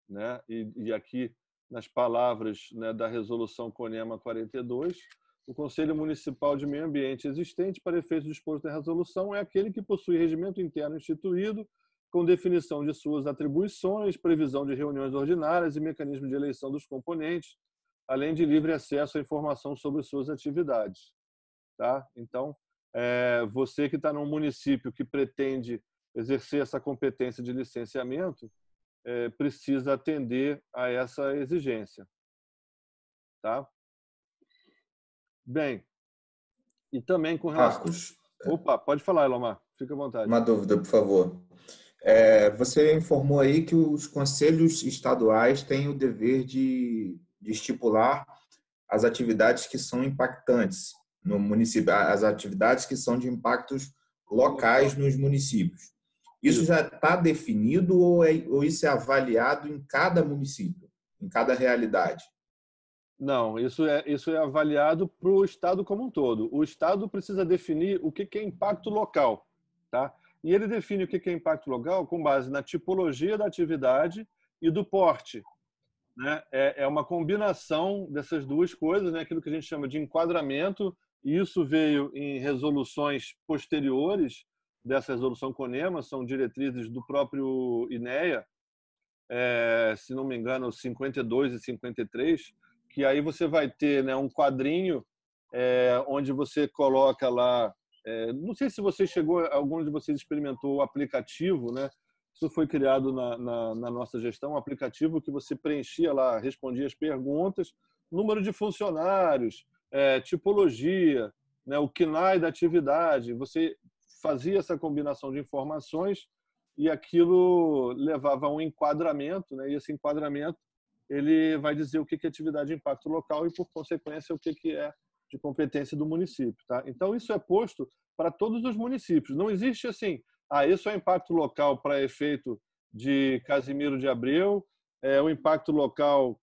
né? E aqui nas palavras, né, da resolução CONEMA 42, o Conselho Municipal de Meio Ambiente existente para efeitos dispostos na resolução é aquele que possui regimento interno instituído com definição de suas atribuições, previsão de reuniões ordinárias e mecanismo de eleição dos componentes, além de livre acesso à informação sobre suas atividades. Tá? Então, você que está num município que pretende exercer essa competência de licenciamento, precisa atender a essa exigência. Tá? Bem, e também com relação... Marcos, Opa, pode falar, Elomar, fica à vontade. uma dúvida, por favor. Você informou aí que os conselhos estaduais têm o dever de estipular as atividades que são impactantes no município, as atividades que são de impactos locais nos municípios. Isso já está definido ou isso é avaliado em cada município, em cada realidade? Não, isso é avaliado para o Estado como um todo. O Estado precisa definir o que é impacto local, tá? E ele define o que é impacto local com base na tipologia da atividade e do porte, né? É uma combinação dessas duas coisas, né? Aquilo que a gente chama de enquadramento, e isso veio em resoluções posteriores dessa resolução CONEMA, são diretrizes do próprio INEA, se não me engano, 52 e 53, que aí você vai ter, né, um quadrinho onde você coloca lá, não sei se você algum de vocês experimentou o aplicativo, né? Isso foi criado na nossa gestão, um aplicativo que você preenchia lá, respondia as perguntas, número de funcionários, tipologia, né, o KNAI da atividade, você fazia essa combinação de informações e aquilo levava a um enquadramento, né? E esse enquadramento ele vai dizer o que é atividade de impacto local e, por consequência, o que é de competência do município. Tá? Então, isso é posto para todos os municípios. Não existe assim, isso é impacto local para efeito de Casimiro de Abreu, o impacto local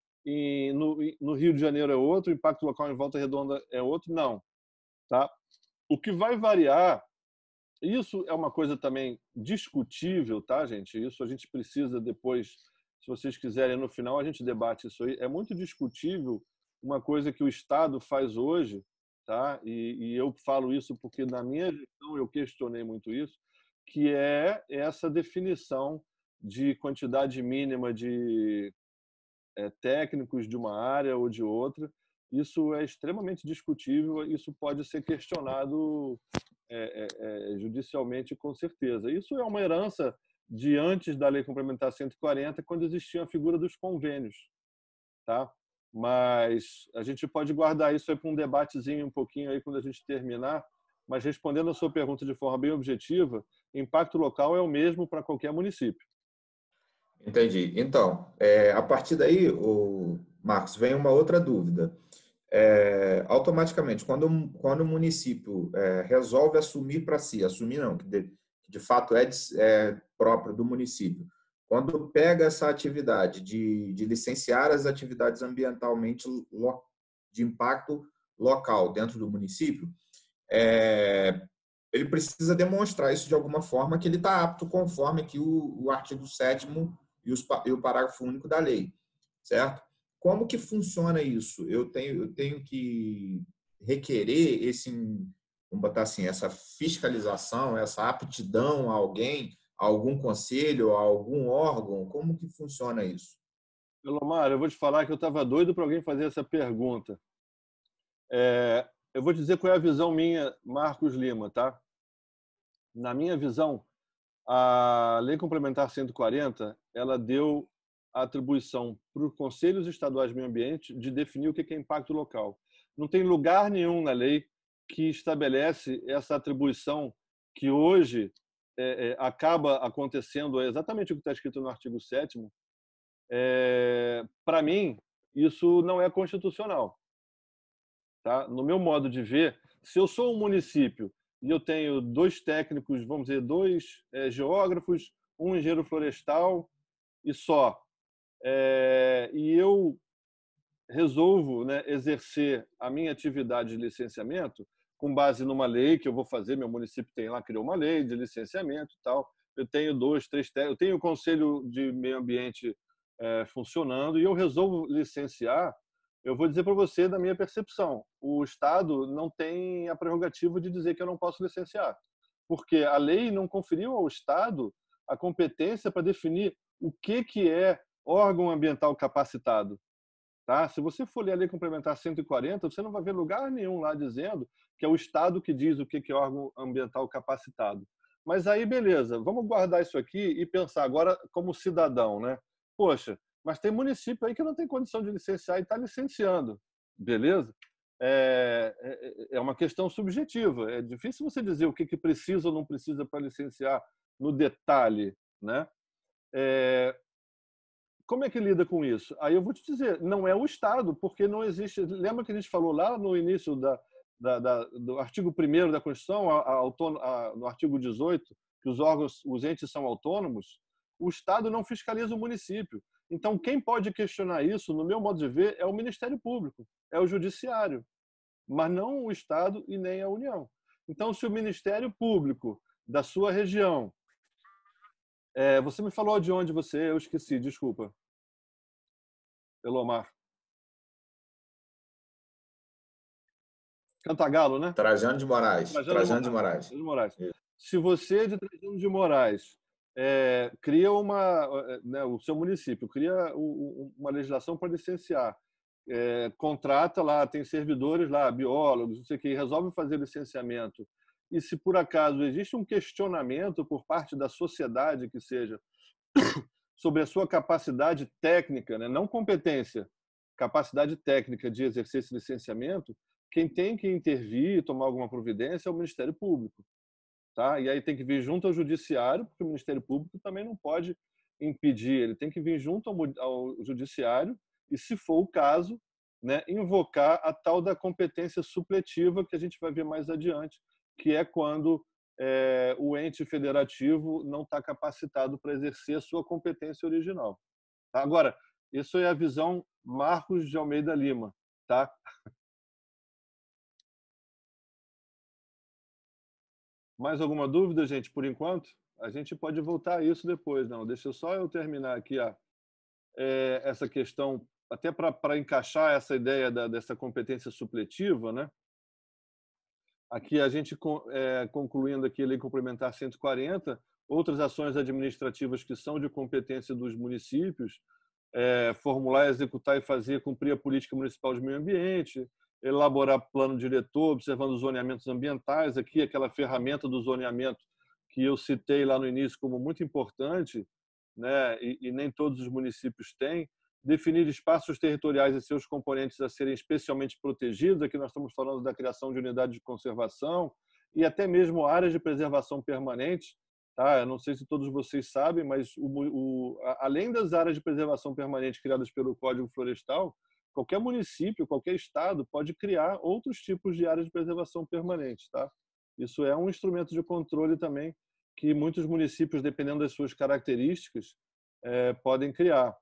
no Rio de Janeiro é outro, o impacto local em Volta Redonda é outro. Não. Tá? O que vai variar, isso é uma coisa também discutível, tá, gente? Isso a gente precisa depois, se vocês quiserem, no final a gente debate isso aí. É muito discutível uma coisa que o Estado faz hoje, tá? E eu falo isso porque na minha gestão eu questionei muito isso, que é essa definição de quantidade mínima de técnicos de uma área ou de outra. Isso é extremamente discutível, isso pode ser questionado judicialmente, com certeza. Isso é uma herança de antes da Lei Complementar 140, quando existia a figura dos convênios, tá? Mas a gente pode guardar isso aí para um debatezinho um pouquinho aí quando a gente terminar. Mas respondendo a sua pergunta de forma bem objetiva, impacto local é o mesmo para qualquer município. Entendi. Então, a partir daí, Marcos, vem uma outra dúvida. Automaticamente, quando o município resolve assumir para si, assumir não, que de fato é próprio do município, quando pega essa atividade de licenciar as atividades ambientalmente de impacto local dentro do município, ele precisa demonstrar isso de alguma forma, que ele está apto conforme aqui o artigo 7º e o parágrafo único da lei, certo? Como que funciona isso? Eu tenho que requerer vamos botar assim, essa fiscalização, essa aptidão a alguém, a algum conselho, a algum órgão? Como que funciona isso? Elomar, eu vou te falar que eu estava doido para alguém fazer essa pergunta. Eu vou dizer qual é a visão minha, Marcos Lima, tá? Na minha visão, a Lei Complementar 140, ela deu a atribuição para os Conselhos Estaduais de Meio Ambiente de definir o que é impacto local. Não tem lugar nenhum na lei que estabelece essa atribuição que hoje acaba acontecendo, exatamente o que está escrito no artigo 7º. Para mim, isso não é constitucional. Tá? No meu modo de ver, se eu sou um município e eu tenho 2 técnicos, vamos dizer, 2 geógrafos, um engenheiro florestal e só, e eu resolvo, né, exercer a minha atividade de licenciamento com base numa lei que eu vou fazer, meu município tem lá, criou uma lei de licenciamento e tal, eu tenho 2, 3 técnicos, eu tenho o Conselho de Meio Ambiente funcionando e eu resolvo licenciar. Eu vou dizer para você, da minha percepção, o Estado não tem a prerrogativa de dizer que eu não posso licenciar, porque a lei não conferiu ao Estado a competência para definir o que é órgão ambiental capacitado. Tá? Se você for ler a Lei Complementar 140, você não vai ver lugar nenhum lá dizendo que é o Estado que diz o que é órgão ambiental capacitado. Mas aí, beleza, vamos guardar isso aqui e pensar agora como cidadão, né? Poxa, mas tem município aí que não tem condição de licenciar e está licenciando, beleza? É uma questão subjetiva. É difícil você dizer o que precisa ou não precisa para licenciar no detalhe, né? Como é que lida com isso? Aí eu vou te dizer, não é o Estado, porque não existe... Lembra que a gente falou lá no início do artigo 1º da Constituição, no artigo 18, que os órgãos, os entes são autônomos? O Estado não fiscaliza o município. Então, quem pode questionar isso, no meu modo de ver, é o Ministério Público, é o Judiciário, mas não o Estado e nem a União. Então, se o Ministério Público da sua região... você me falou de onde você é, eu esqueci, desculpa. Elomar. Cantagalo, né? Trajano de Moraes. Trajano de Moraes. Se você, de Trajano de Moraes, cria o seu município cria uma legislação para licenciar, contrata lá, tem servidores lá, biólogos, não sei o que, resolve fazer licenciamento. E se por acaso existe um questionamento por parte da sociedade que seja sobre a sua capacidade técnica, né, não competência, capacidade técnica de exercer esse licenciamento, quem tem que intervir e tomar alguma providência é o Ministério Público. Tá? E aí tem que vir junto ao Judiciário, porque o Ministério Público também não pode impedir, ele tem que vir junto ao Judiciário e, se for o caso, né, invocar a tal da competência supletiva que a gente vai ver mais adiante, que é quando o ente federativo não está capacitado para exercer a sua competência original. Tá? Agora, isso é a visão Marcos de Almeida Lima. Tá? Mais alguma dúvida, gente, por enquanto? A gente pode voltar a isso depois. Não, deixa só eu terminar aqui essa questão, até para encaixar essa ideia dessa competência supletiva, né? Aqui a gente, concluindo aqui a Lei Complementar 140, outras ações administrativas que são de competência dos municípios, formular, executar e fazer cumprir a política municipal de meio ambiente, elaborar plano diretor, observando os zoneamentos ambientais, aqui aquela ferramenta do zoneamento que eu citei lá no início como muito importante, né? E nem todos os municípios têm, definir espaços territoriais e seus componentes a serem especialmente protegidos, aqui nós estamos falando da criação de unidades de conservação e até mesmo áreas de preservação permanente. Tá? Eu não sei se todos vocês sabem, mas além das áreas de preservação permanente criadas pelo Código Florestal, qualquer município, qualquer estado pode criar outros tipos de áreas de preservação permanente. Tá? Isso é um instrumento de controle também que muitos municípios, dependendo das suas características, podem criar.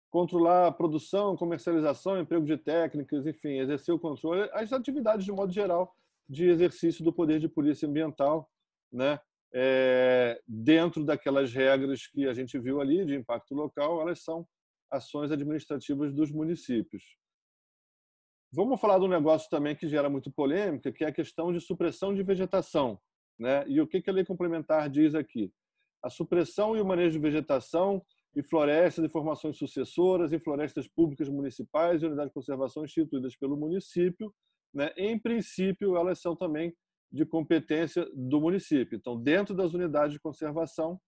Controlar a produção, comercialização, emprego de técnicas, enfim, exercer o controle, as atividades de modo geral de exercício do poder de polícia ambiental, né? Dentro daquelas regras que a gente viu ali de impacto local, elas são ações administrativas dos municípios. Vamos falar de um negócio também que gera muito polêmica, que é a questão de supressão de vegetação, né? E o que a lei complementar diz aqui? A supressão e o manejo de vegetação e florestas e formações sucessoras em florestas públicas municipais e unidades de conservação instituídas pelo município, né? Em princípio, elas são também de competência do município. Então, dentro das unidades de conservação,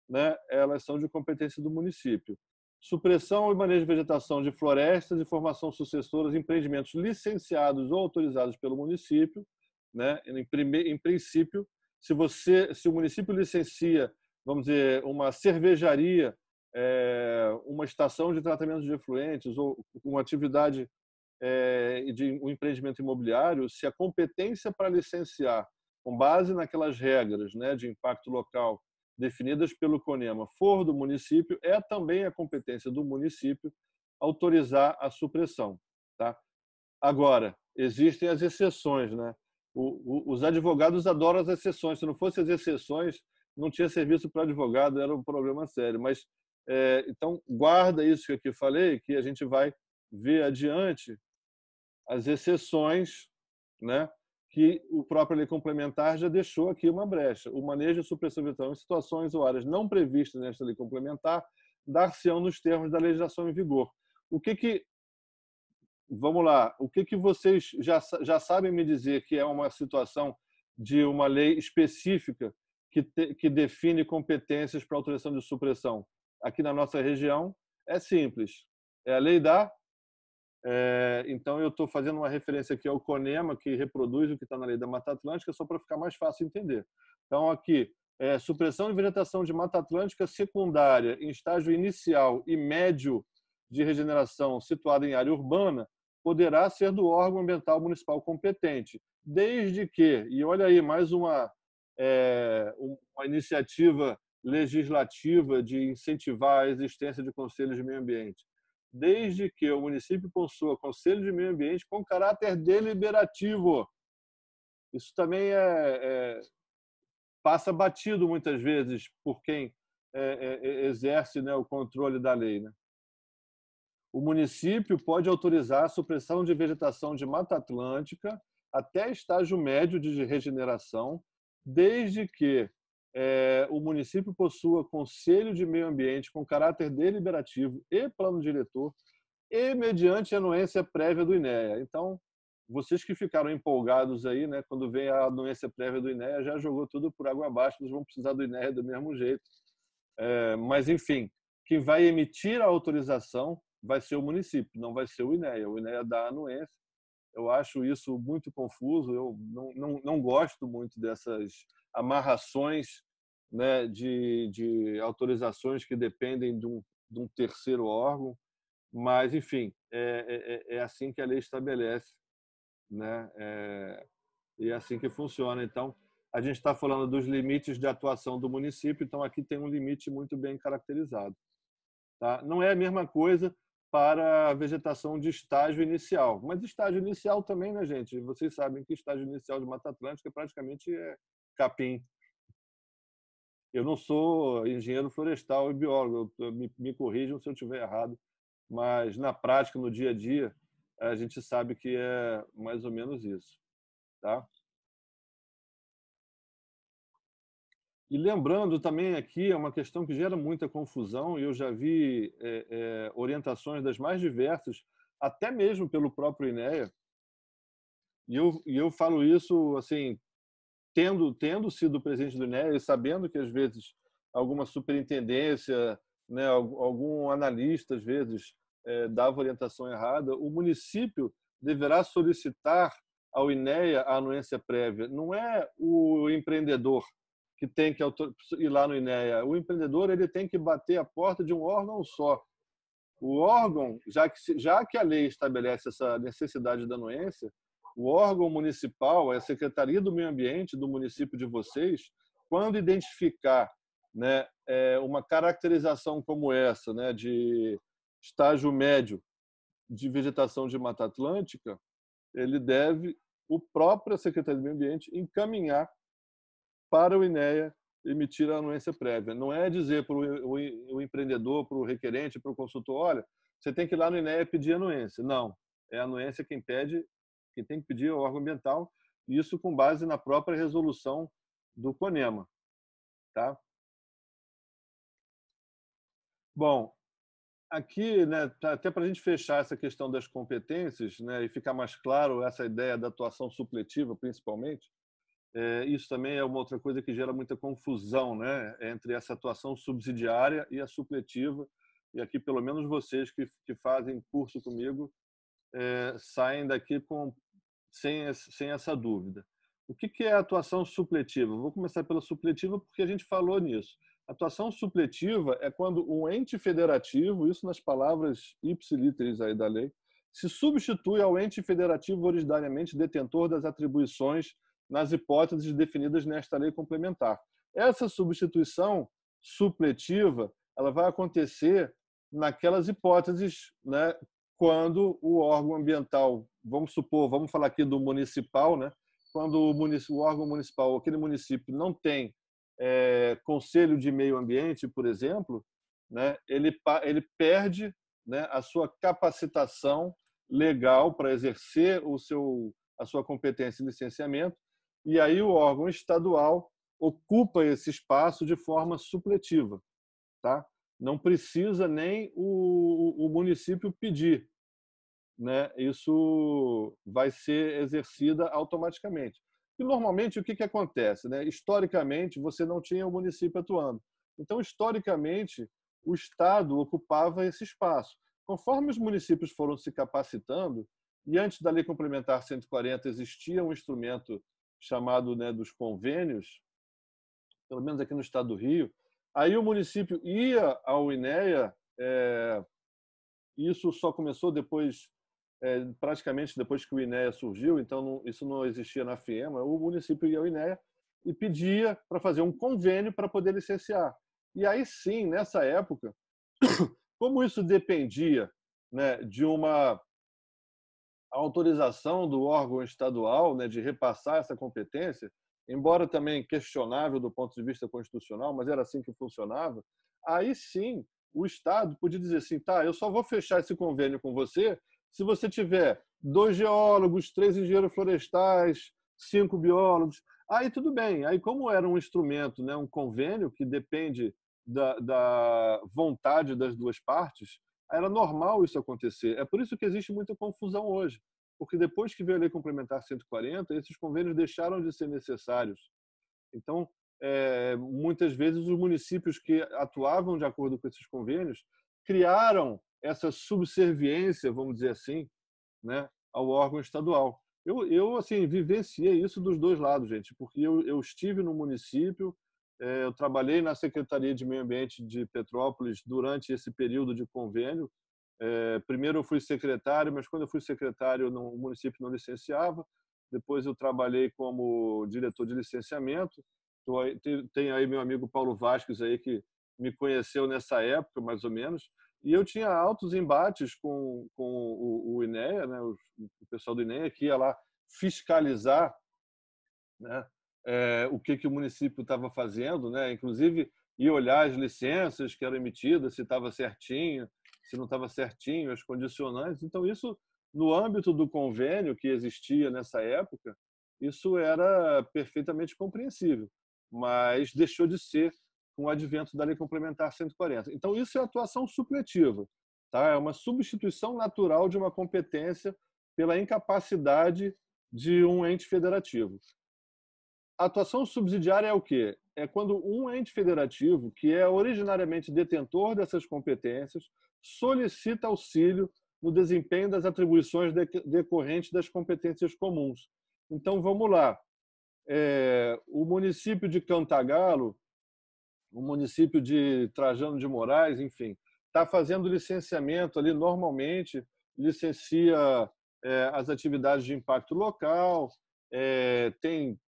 né, elas são de competência do município. Supressão e manejo de vegetação de florestas e formação sucessoras em empreendimentos licenciados ou autorizados pelo município, né? Em princípio, se o município licencia, vamos dizer, uma cervejaria, uma estação de tratamento de efluentes ou uma atividade de um empreendimento imobiliário, se a competência para licenciar, com base naquelas regras, né, de impacto local definidas pelo CONEMA, for do município, é também a competência do município autorizar a supressão. Tá? Agora, existem as exceções, né? Os advogados adoram as exceções. Se não fossem as exceções, não tinha serviço para advogado, era um problema sério. Mas, então, guarda isso que aqui falei, que a gente vai ver adiante as exceções, né, que o próprio lei complementar já deixou aqui uma brecha. O manejo e supressão vegetal em situações ou áreas não previstas nesta lei complementar dar-se-ão nos termos da legislação em vigor. Vamos lá, o que vocês já sabem me dizer que é uma situação de uma lei específica que define competências para autorização de supressão? Aqui na nossa região é simples, é a lei da... então, eu estou fazendo uma referência aqui ao CONEMA, que reproduz o que está na lei da Mata Atlântica, só para ficar mais fácil entender. Então, aqui, supressão de vegetação de Mata Atlântica secundária em estágio inicial e médio de regeneração situada em área urbana poderá ser do órgão ambiental municipal competente, desde que, e olha aí, mais uma iniciativa legislativa de incentivar a existência de conselhos de meio ambiente, desde que o município possua conselho de meio ambiente com caráter deliberativo. Isso também passa batido muitas vezes por quem exerce, né, o controle da lei, né? O município pode autorizar a supressão de vegetação de Mata Atlântica até estágio médio de regeneração, desde que o município possua conselho de meio ambiente com caráter deliberativo e plano diretor e mediante anuência prévia do INEA. Então, vocês que ficaram empolgados aí, né, quando vem a anuência prévia do INEA, já jogou tudo por água abaixo, nós vamos precisar do INEA do mesmo jeito. Mas, enfim, quem vai emitir a autorização vai ser o município, não vai ser o INEA. O INEA dá a anuência. Eu acho isso muito confuso, eu não gosto muito dessas amarrações, né, de autorizações que dependem de um terceiro órgão, mas, enfim, é assim que a lei estabelece, né? E é assim que funciona. Então, a gente está falando dos limites de atuação do município, então aqui tem um limite muito bem caracterizado. Tá? Não é a mesma coisa para a vegetação de estágio inicial. Mas estágio inicial também, né, gente? Vocês sabem que estágio inicial de Mata Atlântica praticamente é capim. Eu não sou engenheiro florestal e biólogo, me corrijam se eu estiver errado, mas na prática, no dia a dia, a gente sabe que é mais ou menos isso. Tá? E lembrando também aqui, é uma questão que gera muita confusão, e eu já vi orientações das mais diversas, até mesmo pelo próprio INEA, e eu falo isso assim, tendo sido presidente do INEA e sabendo que às vezes alguma superintendência, né, algum analista às vezes dava orientação errada, o município deverá solicitar ao INEA a anuência prévia. Não é o empreendedor que tem que ir lá no INEA. O empreendedor ele tem que bater a porta de um órgão só. O órgão, já que a lei estabelece essa necessidade da anuência, o órgão municipal, a Secretaria do Meio Ambiente do município de vocês, quando identificar, né, uma caracterização como essa, né, de estágio médio de vegetação de Mata Atlântica, ele deve, o próprio Secretaria do Meio Ambiente, encaminhar para o INEA emitir a anuência prévia. Não é dizer para o empreendedor, para o requerente, para o consultor, olha, você tem que ir lá no INEA pedir anuência. Não, é a anuência quem pede, quem tem que pedir ao órgão ambiental, isso com base na própria resolução do CONEMA. Tá? Bom, aqui, né, até para a gente fechar essa questão das competências, né, e ficar mais claro essa ideia da atuação supletiva, principalmente, isso também é uma outra coisa que gera muita confusão, né, entre essa atuação subsidiária e a supletiva. E aqui, pelo menos vocês que fazem curso comigo, saem daqui sem essa dúvida. O que é a atuação supletiva? Vou começar pela supletiva porque a gente falou nisso. A atuação supletiva é quando um ente federativo, isso nas palavras ipsiliteris aí da lei, se substitui ao ente federativo originariamente detentor das atribuições nas hipóteses definidas nesta lei complementar. Essa substituição supletiva ela vai acontecer naquelas hipóteses, né, quando o órgão ambiental, vamos falar aqui do municipal, né, quando o órgão municipal, aquele município não tem conselho de meio ambiente, por exemplo, né, ele perde, né, a sua capacitação legal para exercer a sua competência em licenciamento, e aí o órgão estadual ocupa esse espaço de forma supletiva. Tá? Não precisa nem o município pedir, né? Isso vai ser exercida automaticamente. E normalmente o que acontece, né? Historicamente você não tinha o município atuando, então historicamente o Estado ocupava esse espaço. Conforme os municípios foram se capacitando e antes da Lei Complementar 140 existia um instrumento chamado, né, dos convênios, pelo menos aqui no Estado do Rio, aí o município ia ao INEA. Isso só começou depois, praticamente depois que o INEA surgiu, então isso não existia na FIEMA. O município ia ao INEA e pedia para fazer um convênio para poder licenciar. E aí sim, nessa época, como isso dependia, né, de uma autorização do órgão estadual, né, de repassar essa competência, embora também questionável do ponto de vista constitucional, mas era assim que funcionava, aí sim o Estado podia dizer assim, tá, eu só vou fechar esse convênio com você se você tiver 2 geólogos, 3 engenheiros florestais, 5 biólogos. Aí tudo bem. Aí como era um instrumento, né, um convênio que depende da vontade das duas partes, era normal isso acontecer. É por isso que existe muita confusão hoje, porque depois que veio a Lei Complementar 140, esses convênios deixaram de ser necessários. Então, muitas vezes os municípios que atuavam de acordo com esses convênios criaram essa subserviência, vamos dizer assim, né, ao órgão estadual. Eu assim, vivenciei isso dos dois lados, gente, porque eu estive no município, eu trabalhei na Secretaria de Meio Ambiente de Petrópolis durante esse período de convênio. Primeiro eu fui secretário, mas quando eu fui secretário o município não licenciava. Depois eu trabalhei como diretor de licenciamento. Tem aí meu amigo Paulo Vasques aí que me conheceu nessa época, mais ou menos. E eu tinha altos embates com o INEA, né, o pessoal do INEA, que ia lá fiscalizar, né, o que o município estava fazendo, né, inclusive ia olhar as licenças que eram emitidas, se estava certinho, se não estava certinho, as condicionantes. Então, isso, no âmbito do convênio que existia nessa época, isso era perfeitamente compreensível. mas deixou de ser com o advento da Lei Complementar 140. Então, isso é atuação supletiva, tá? É uma substituição natural de uma competência pela incapacidade de um ente federativo. A atuação subsidiária é o quê? É quando um ente federativo, que é originariamente detentor dessas competências, solicita auxílio no desempenho das atribuições decorrentes das competências comuns. Então, vamos lá. O município de Cantagalo, o município de Trajano de Moraes, enfim, está fazendo licenciamento ali normalmente, licencia as atividades de impacto local, tem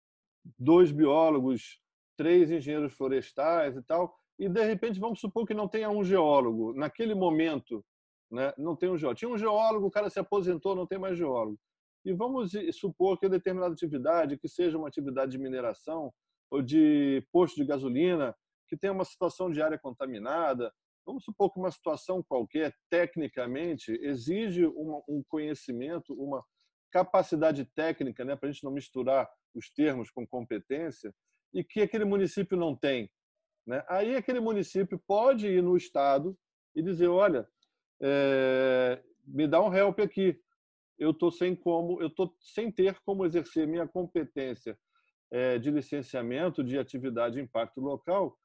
2 biólogos, 3 engenheiros florestais e tal, e de repente vamos supor que não tenha um geólogo. Naquele momento, né, não tem um geólogo. Tinha um geólogo, o cara se aposentou, não tem mais geólogo. E vamos supor que determinada atividade, que seja uma atividade de mineração ou de posto de gasolina, que tenha uma situação de área contaminada, vamos supor que uma situação qualquer, tecnicamente, exige um conhecimento, uma capacidade técnica, né, para a gente não misturar os termos com competência, e que aquele município não tem, né? Aí aquele município pode ir no Estado e dizer, olha, me dá um help aqui, eu estou sem ter como exercer minha competência de licenciamento de atividade de impacto local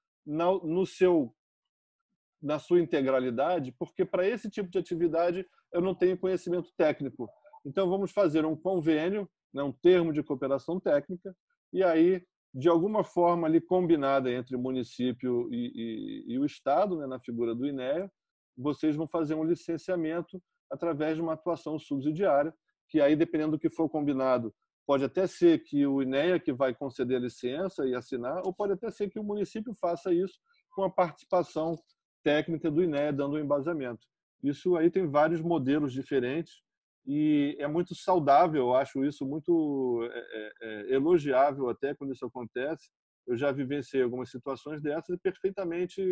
na sua integralidade, porque para esse tipo de atividade eu não tenho conhecimento técnico. Então vamos fazer um convênio, né, um termo de cooperação técnica, e aí, de alguma forma ali combinada entre o município e o Estado, né, na figura do INEA, vocês vão fazer um licenciamento através de uma atuação subsidiária, que aí, dependendo do que for combinado, pode até ser que o INEA que vai conceder a licença e assinar, ou pode até ser que o município faça isso com a participação técnica do INEA, dando um embasamento. Isso aí tem vários modelos diferentes e é muito saudável, eu acho isso muito elogiável até quando isso acontece. Eu já vivenciei algumas situações dessas e perfeitamente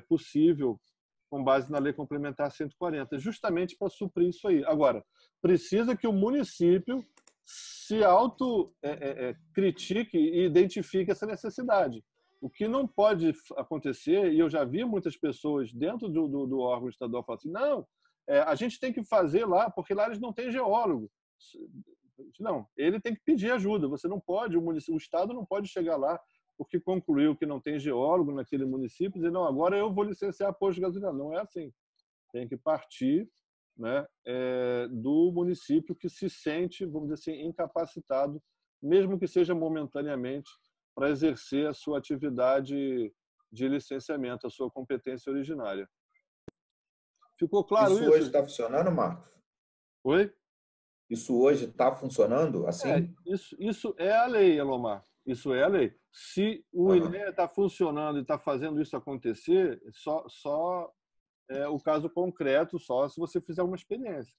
possível com base na Lei Complementar 140, justamente para suprir isso aí. Agora, precisa que o município se auto-critique e identifique essa necessidade. O que não pode acontecer, e eu já vi muitas pessoas dentro do órgão estadual falar assim, não, a gente tem que fazer lá, porque lá eles não têm geólogo. Não, ele tem que pedir ajuda. Você não pode, o Estado não pode chegar lá porque concluiu que não tem geólogo naquele município e dizer, não, agora eu vou licenciar posto de gasolina. Não é assim. Tem que partir, né, do município que se sente, vamos dizer assim, incapacitado, mesmo que seja momentaneamente, para exercer a sua atividade de licenciamento, a sua competência originária. Ficou claro isso? Isso hoje está funcionando, Marcos? Oi? Isso hoje está funcionando assim? Isso é a lei, Elomar. Isso é a lei. Se o INEA está funcionando e está fazendo isso acontecer, só é o caso concreto, só se você fizer uma experiência.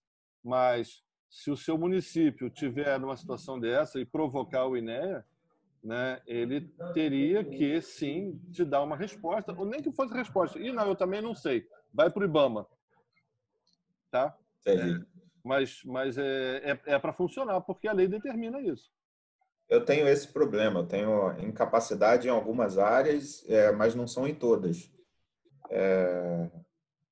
Mas se o seu município tiver numa situação dessa e provocar o INEA, né, ele teria que, sim, te dar uma resposta, ou nem que fosse resposta. E não, eu também não sei. Vai para o IBAMA. Tá? Entendi. Mas é para funcionar, porque a lei determina isso. Eu tenho esse problema, eu tenho incapacidade em algumas áreas, mas não são em todas.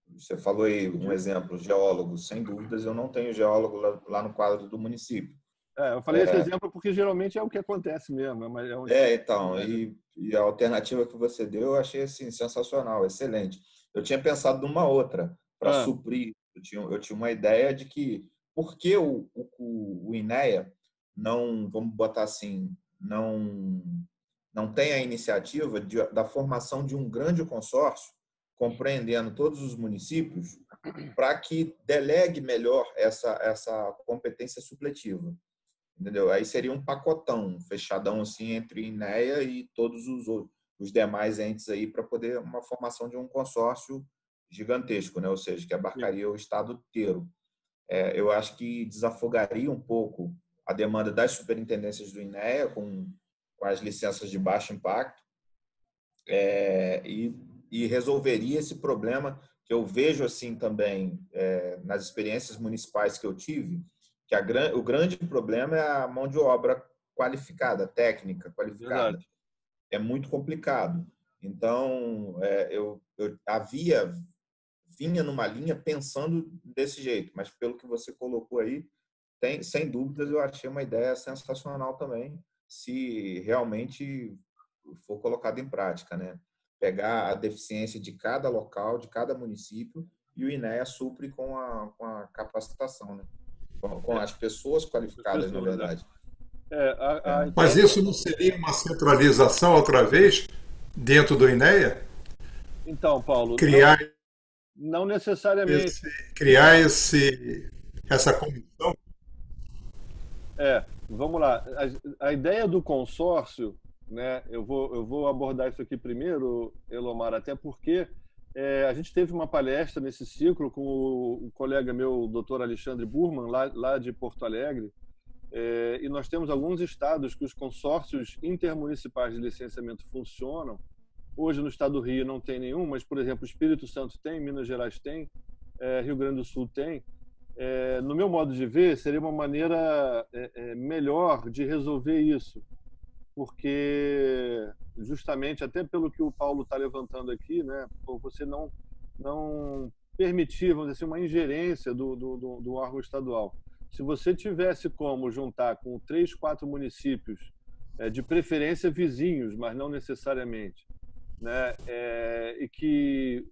Você falou aí um exemplo, geólogo. Sem dúvidas, eu não tenho geólogo lá no quadro do município. Eu falei esse exemplo porque geralmente é o que acontece mesmo. Mas então, e a alternativa que você deu eu achei assim, sensacional, excelente. Eu tinha pensado numa outra para suprir. Eu tinha uma ideia de que por que o INEA não, vamos botar assim, não tem a iniciativa da formação de um grande consórcio compreendendo todos os municípios para que delegue melhor essa competência supletiva. Entendeu? Aí seria um pacotão, fechadão assim entre INEA e todos os demais entes aí para poder uma formação de um consórcio gigantesco, né? Ou seja, que abarcaria o estado inteiro. Eu acho que desafogaria um pouco a demanda das superintendências do INEA com as licenças de baixo impacto e resolveria esse problema que eu vejo assim também nas experiências municipais que eu tive, que o grande problema é a mão de obra qualificada, técnica qualificada. é muito complicado. Então, eu vinha numa linha pensando desse jeito, mas pelo que você colocou aí, sem dúvidas, eu achei uma ideia sensacional também, se realmente for colocado em prática, né? Pegar a deficiência de cada local, de cada município, e o INEA supre com a capacitação, né? Com as pessoas qualificadas, na verdade. Mas isso não seria uma centralização outra vez dentro do INEA? Então, Paulo, Criar, não necessariamente. criar essa comissão? Vamos lá. A ideia do consórcio, né? Eu vou abordar isso aqui primeiro, Elomar, até porque a gente teve uma palestra nesse ciclo com o colega meu, o Dr. Alexandre Burman, lá de Porto Alegre, e nós temos alguns estados que os consórcios intermunicipais de licenciamento funcionam. Hoje, no estado do Rio, não tem nenhum, mas, por exemplo, o Espírito Santo tem, Minas Gerais tem, Rio Grande do Sul tem. No meu modo de ver, seria uma maneira melhor de resolver isso, porque, justamente, até pelo que o Paulo está levantando aqui, né, você não permitir, vamos dizer assim, uma ingerência do órgão estadual. Se você tivesse como juntar com 3, 4 municípios, de preferência vizinhos, mas não necessariamente, né, e que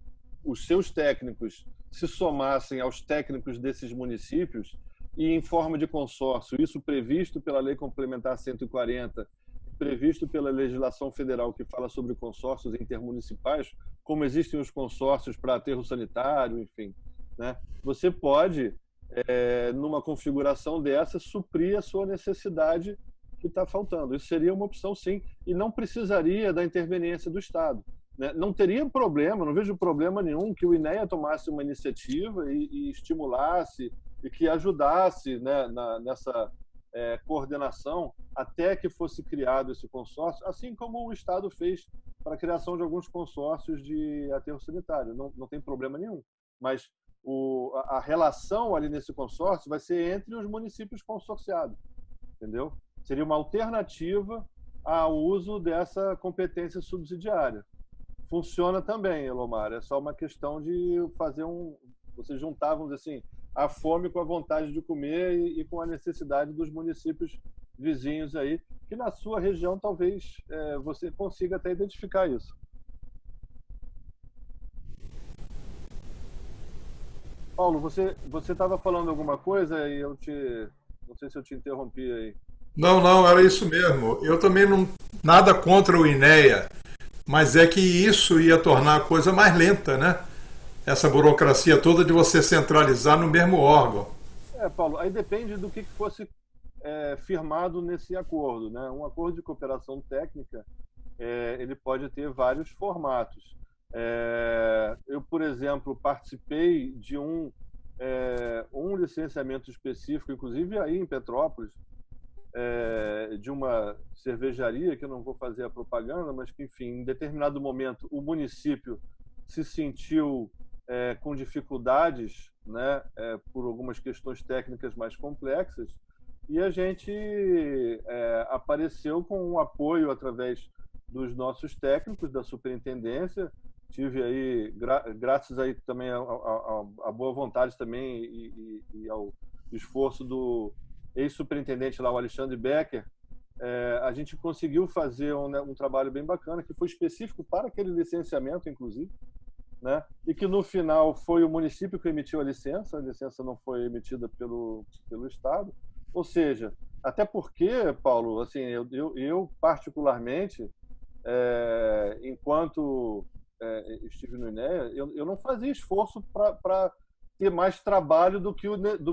os seus técnicos se somassem aos técnicos desses municípios e em forma de consórcio, isso previsto pela Lei Complementar 140, previsto pela legislação federal que fala sobre consórcios intermunicipais, como existem os consórcios para aterro sanitário, enfim, né, você pode, numa configuração dessa, suprir a sua necessidade que está faltando. Isso seria uma opção, sim, e não precisaria da interveniência do Estado, né? Não teria problema, não vejo problema nenhum que o INEA tomasse uma iniciativa e estimulasse e que ajudasse, né, nessa coordenação até que fosse criado esse consórcio, assim como o Estado fez para a criação de alguns consórcios de aterro sanitário. Não tem problema nenhum, mas a relação ali nesse consórcio vai ser entre os municípios consorciados, entendeu? Seria uma alternativa ao uso dessa competência subsidiária. Funciona também, Elomar, é só uma questão de fazer você juntar, vamos dizer assim, a fome com a vontade de comer e com a necessidade dos municípios vizinhos aí, que na sua região talvez você consiga até identificar isso. Paulo, você estava falando alguma coisa e não sei se eu te interrompi aí. Não, era isso mesmo. Eu também nada contra o INEA, mas é que isso ia tornar a coisa mais lenta, né? Essa burocracia toda de você centralizar no mesmo órgão. Paulo, aí depende do que fosse firmado nesse acordo, né? Um acordo de cooperação técnica, ele pode ter vários formatos. Eu, por exemplo, participei de um licenciamento específico, inclusive aí em Petrópolis, de uma cervejaria, que eu não vou fazer a propaganda, mas que, enfim, em determinado momento o município se sentiu com dificuldades, né, por algumas questões técnicas mais complexas, e a gente apareceu com um apoio através dos nossos técnicos da superintendência. Tive aí, graças aí também à boa vontade também e ao esforço do ex-superintendente lá, o Alexandre Becker, a gente conseguiu fazer um trabalho bem bacana, que foi específico para aquele licenciamento, inclusive, né? E que no final foi o município que emitiu a licença não foi emitida pelo Estado. Ou seja, até porque, Paulo, assim, eu particularmente, enquanto estive no INEA, eu não fazia esforço para ter mais trabalho do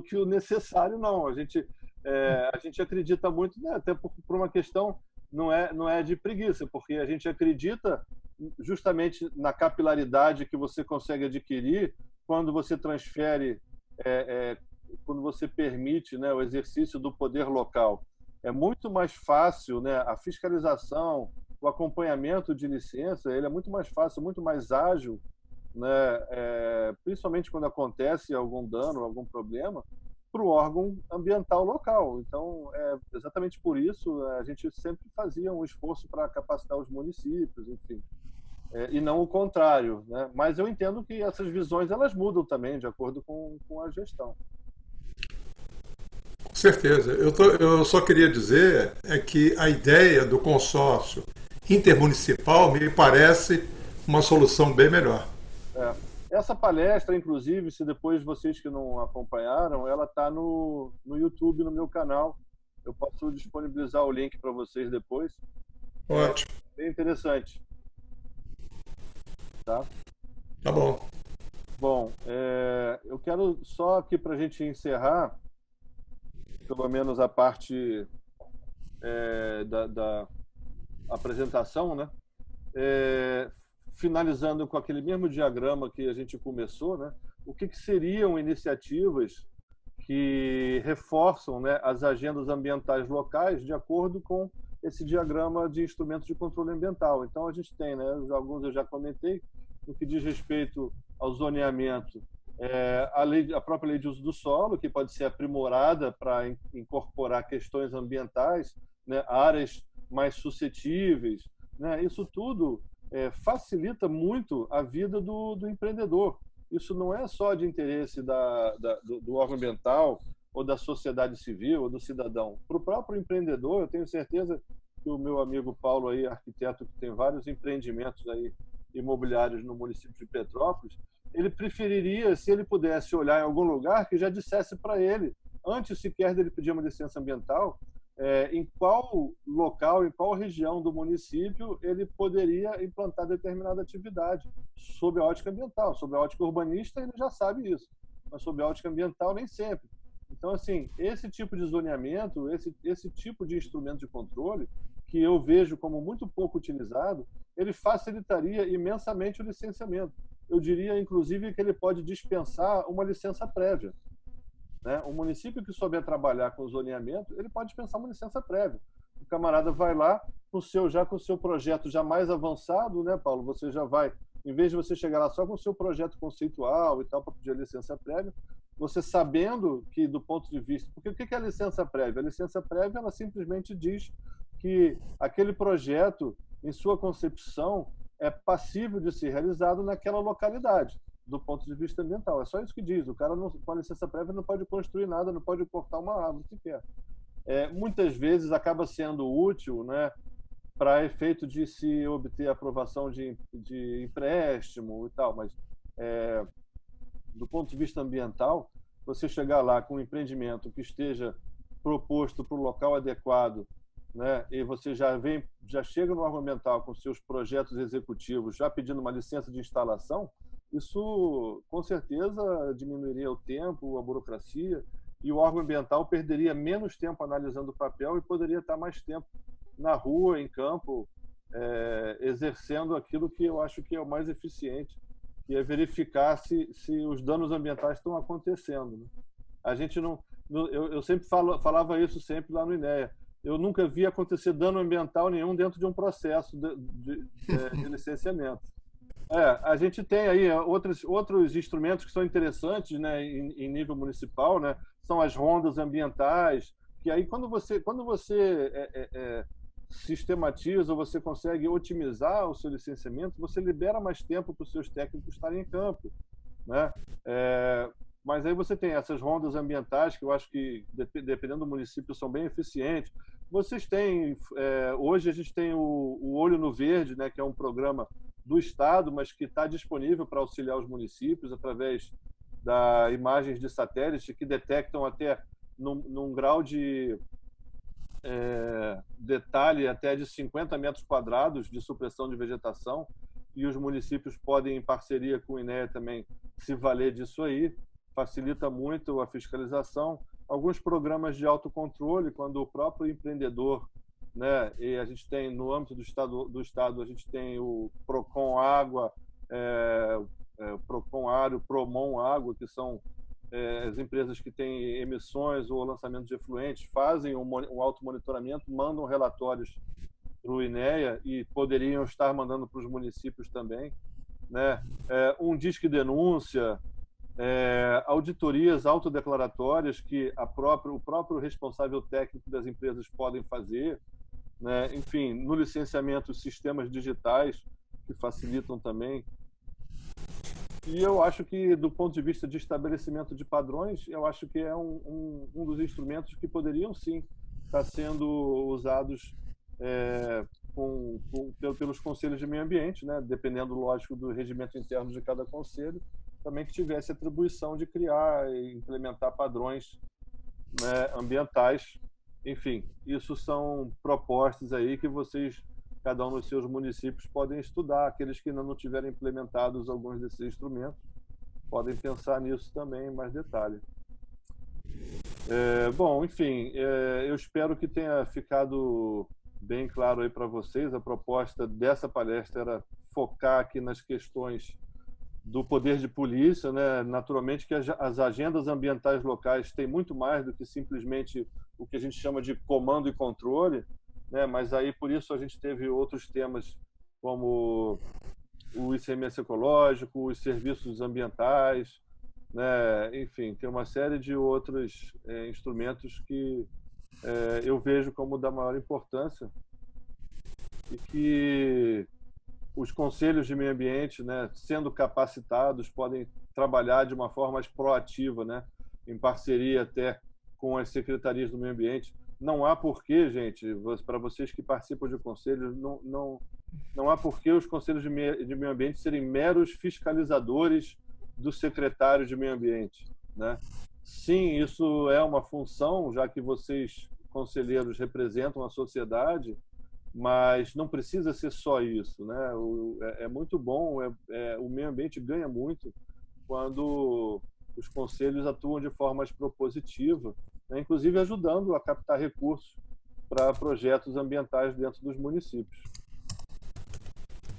que o necessário, não. A gente acredita muito, né, até por uma questão não é de preguiça, porque a gente acredita justamente na capilaridade que você consegue adquirir quando você transfere, quando você permite, né, o exercício do poder local. É muito mais fácil, né, a fiscalização, o acompanhamento de licença, ele é muito mais fácil, muito mais ágil, né, principalmente quando acontece algum dano, algum problema, para o órgão ambiental local. Então, exatamente por isso, a gente sempre fazia um esforço para capacitar os municípios, enfim, e não o contrário, né? Mas eu entendo que essas visões elas mudam também de acordo com a gestão. Com certeza. Eu só queria dizer que a ideia do consórcio intermunicipal me parece uma solução bem melhor. Essa palestra, inclusive, se depois vocês que não acompanharam, ela está no YouTube, no meu canal. Eu posso disponibilizar o link para vocês depois. Ótimo. Bem interessante. Tá? Tá bom. Bom, eu quero só aqui para a gente encerrar, pelo menos a parte da apresentação, né? Finalizando com aquele mesmo diagrama que a gente começou, né? O que seriam iniciativas que reforçam, né, as agendas ambientais locais de acordo com esse diagrama de instrumentos de controle ambiental. Então, a gente tem, né, alguns eu já comentei, no que diz respeito ao zoneamento, a própria lei de uso do solo, que pode ser aprimorada para incorporar questões ambientais, né, áreas mais suscetíveis, né? Isso tudo facilita muito a vida do empreendedor. Isso não é só de interesse do órgão ambiental ou da sociedade civil ou do cidadão. Para o próprio empreendedor, eu tenho certeza que o meu amigo Paulo, aí, arquiteto, que tem vários empreendimentos aí imobiliários no município de Petrópolis, ele preferiria, se ele pudesse olhar em algum lugar, que já dissesse para ele, antes sequer dele pedir uma licença ambiental, em qual local, em qual região do município ele poderia implantar determinada atividade, sob a ótica ambiental. Sob a ótica urbanista, ele já sabe isso, mas sob a ótica ambiental, nem sempre. Então, assim, esse tipo de zoneamento, esse tipo de instrumento de controle, que eu vejo como muito pouco utilizado, ele facilitaria imensamente o licenciamento. Eu diria, inclusive, que ele pode dispensar uma licença prévia. Né? Um município que souber trabalhar com zoneamento, ele pode dispensar uma licença prévia. O camarada vai lá com o seu projeto já mais avançado, né, Paulo? Você já vai, em vez de você chegar lá só com o seu projeto conceitual e tal para pedir a licença prévia, você sabendo que do ponto de vista, porque o que é a licença prévia? A licença prévia ela simplesmente diz que aquele projeto, em sua concepção, é passível de ser realizado naquela localidade, do ponto de vista ambiental. É só isso que diz. O cara, com a licença prévia, não pode construir nada, não pode cortar uma árvore sequer. Muitas vezes acaba sendo útil, né, para efeito de se obter aprovação de empréstimo e tal, mas do ponto de vista ambiental, você chegar lá com um empreendimento que esteja proposto para o local adequado, né, e você já chega no órgão ambiental com seus projetos executivos, já pedindo uma licença de instalação, isso com certeza diminuiria o tempo, a burocracia, e o órgão ambiental perderia menos tempo analisando o papel e poderia estar mais tempo na rua, em campo, exercendo aquilo que eu acho que é o mais eficiente, que é verificar se os danos ambientais estão acontecendo. Né? A gente não, eu sempre falava isso sempre lá no INEA. Eu nunca vi acontecer dano ambiental nenhum dentro de um processo de licenciamento. A gente tem aí outros instrumentos que são interessantes, né, em nível municipal, né, são as rondas ambientais, que aí quando você sistematiza, você consegue otimizar o seu licenciamento, você libera mais tempo para os seus técnicos estarem em campo, né? Mas aí você tem essas rondas ambientais que eu acho que, dependendo do município, são bem eficientes. Vocês têm, hoje a gente tem o Olho no Verde, né, que é um programa do Estado, mas que está disponível para auxiliar os municípios através das imagens de satélite que detectam até num grau de detalhe até de 50 metros quadrados de supressão de vegetação, e os municípios podem, em parceria com o INEA também, se valer disso aí. Facilita muito a fiscalização. Alguns programas de autocontrole, quando o próprio empreendedor, né, e a gente tem no âmbito do estado a gente tem o Procon Água, o Procon Área, o Promon Água, que são as empresas que têm emissões ou lançamento de efluentes, fazem um automonitoramento, mandam relatórios para o INEA e poderiam estar mandando para os municípios também, né? Um disque denúncia, auditorias autodeclaratórias que o próprio responsável técnico das empresas podem fazer, né? Enfim, no licenciamento, sistemas digitais que facilitam também. E eu acho que, do ponto de vista de estabelecimento de padrões, eu acho que é um dos instrumentos que poderiam, sim, estar sendo usados pelos conselhos de meio ambiente, né? Dependendo, lógico, do regimento interno de cada conselho, também que tivesse atribuição de criar e implementar padrões, né, ambientais. Enfim, isso são propostas aí que vocês, cada um nos seus municípios, podem estudar. Aqueles que ainda não tiverem implementados alguns desses instrumentos podem pensar nisso também em mais detalhe. Bom, enfim, eu espero que tenha ficado bem claro aí para vocês. A proposta dessa palestra era focar aqui nas questões do poder de polícia, né? Naturalmente que as agendas ambientais locais têm muito mais do que simplesmente o que a gente chama de comando e controle, né? Mas aí por isso a gente teve outros temas como o ICMS ecológico, os serviços ambientais, né? Enfim, tem uma série de outros instrumentos que eu vejo como da maior importância e que os conselhos de meio ambiente, né, sendo capacitados, podem trabalhar de uma forma mais proativa, né, em parceria até com as secretarias do meio ambiente. Não há porquê, gente, para vocês que participam de conselhos, não há porquê os conselhos de meio ambiente serem meros fiscalizadores do secretário de meio ambiente, né? Sim, isso é uma função, já que vocês, conselheiros, representam a sociedade, mas não precisa ser só isso, né? É muito bom, o meio ambiente ganha muito quando os conselhos atuam de forma mais propositiva, né? Inclusive ajudando a captar recursos para projetos ambientais dentro dos municípios.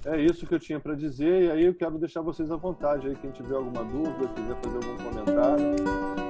É isso que eu tinha para dizer, e aí eu quero deixar vocês à vontade, aí, quem tiver alguma dúvida, quiser fazer algum comentário.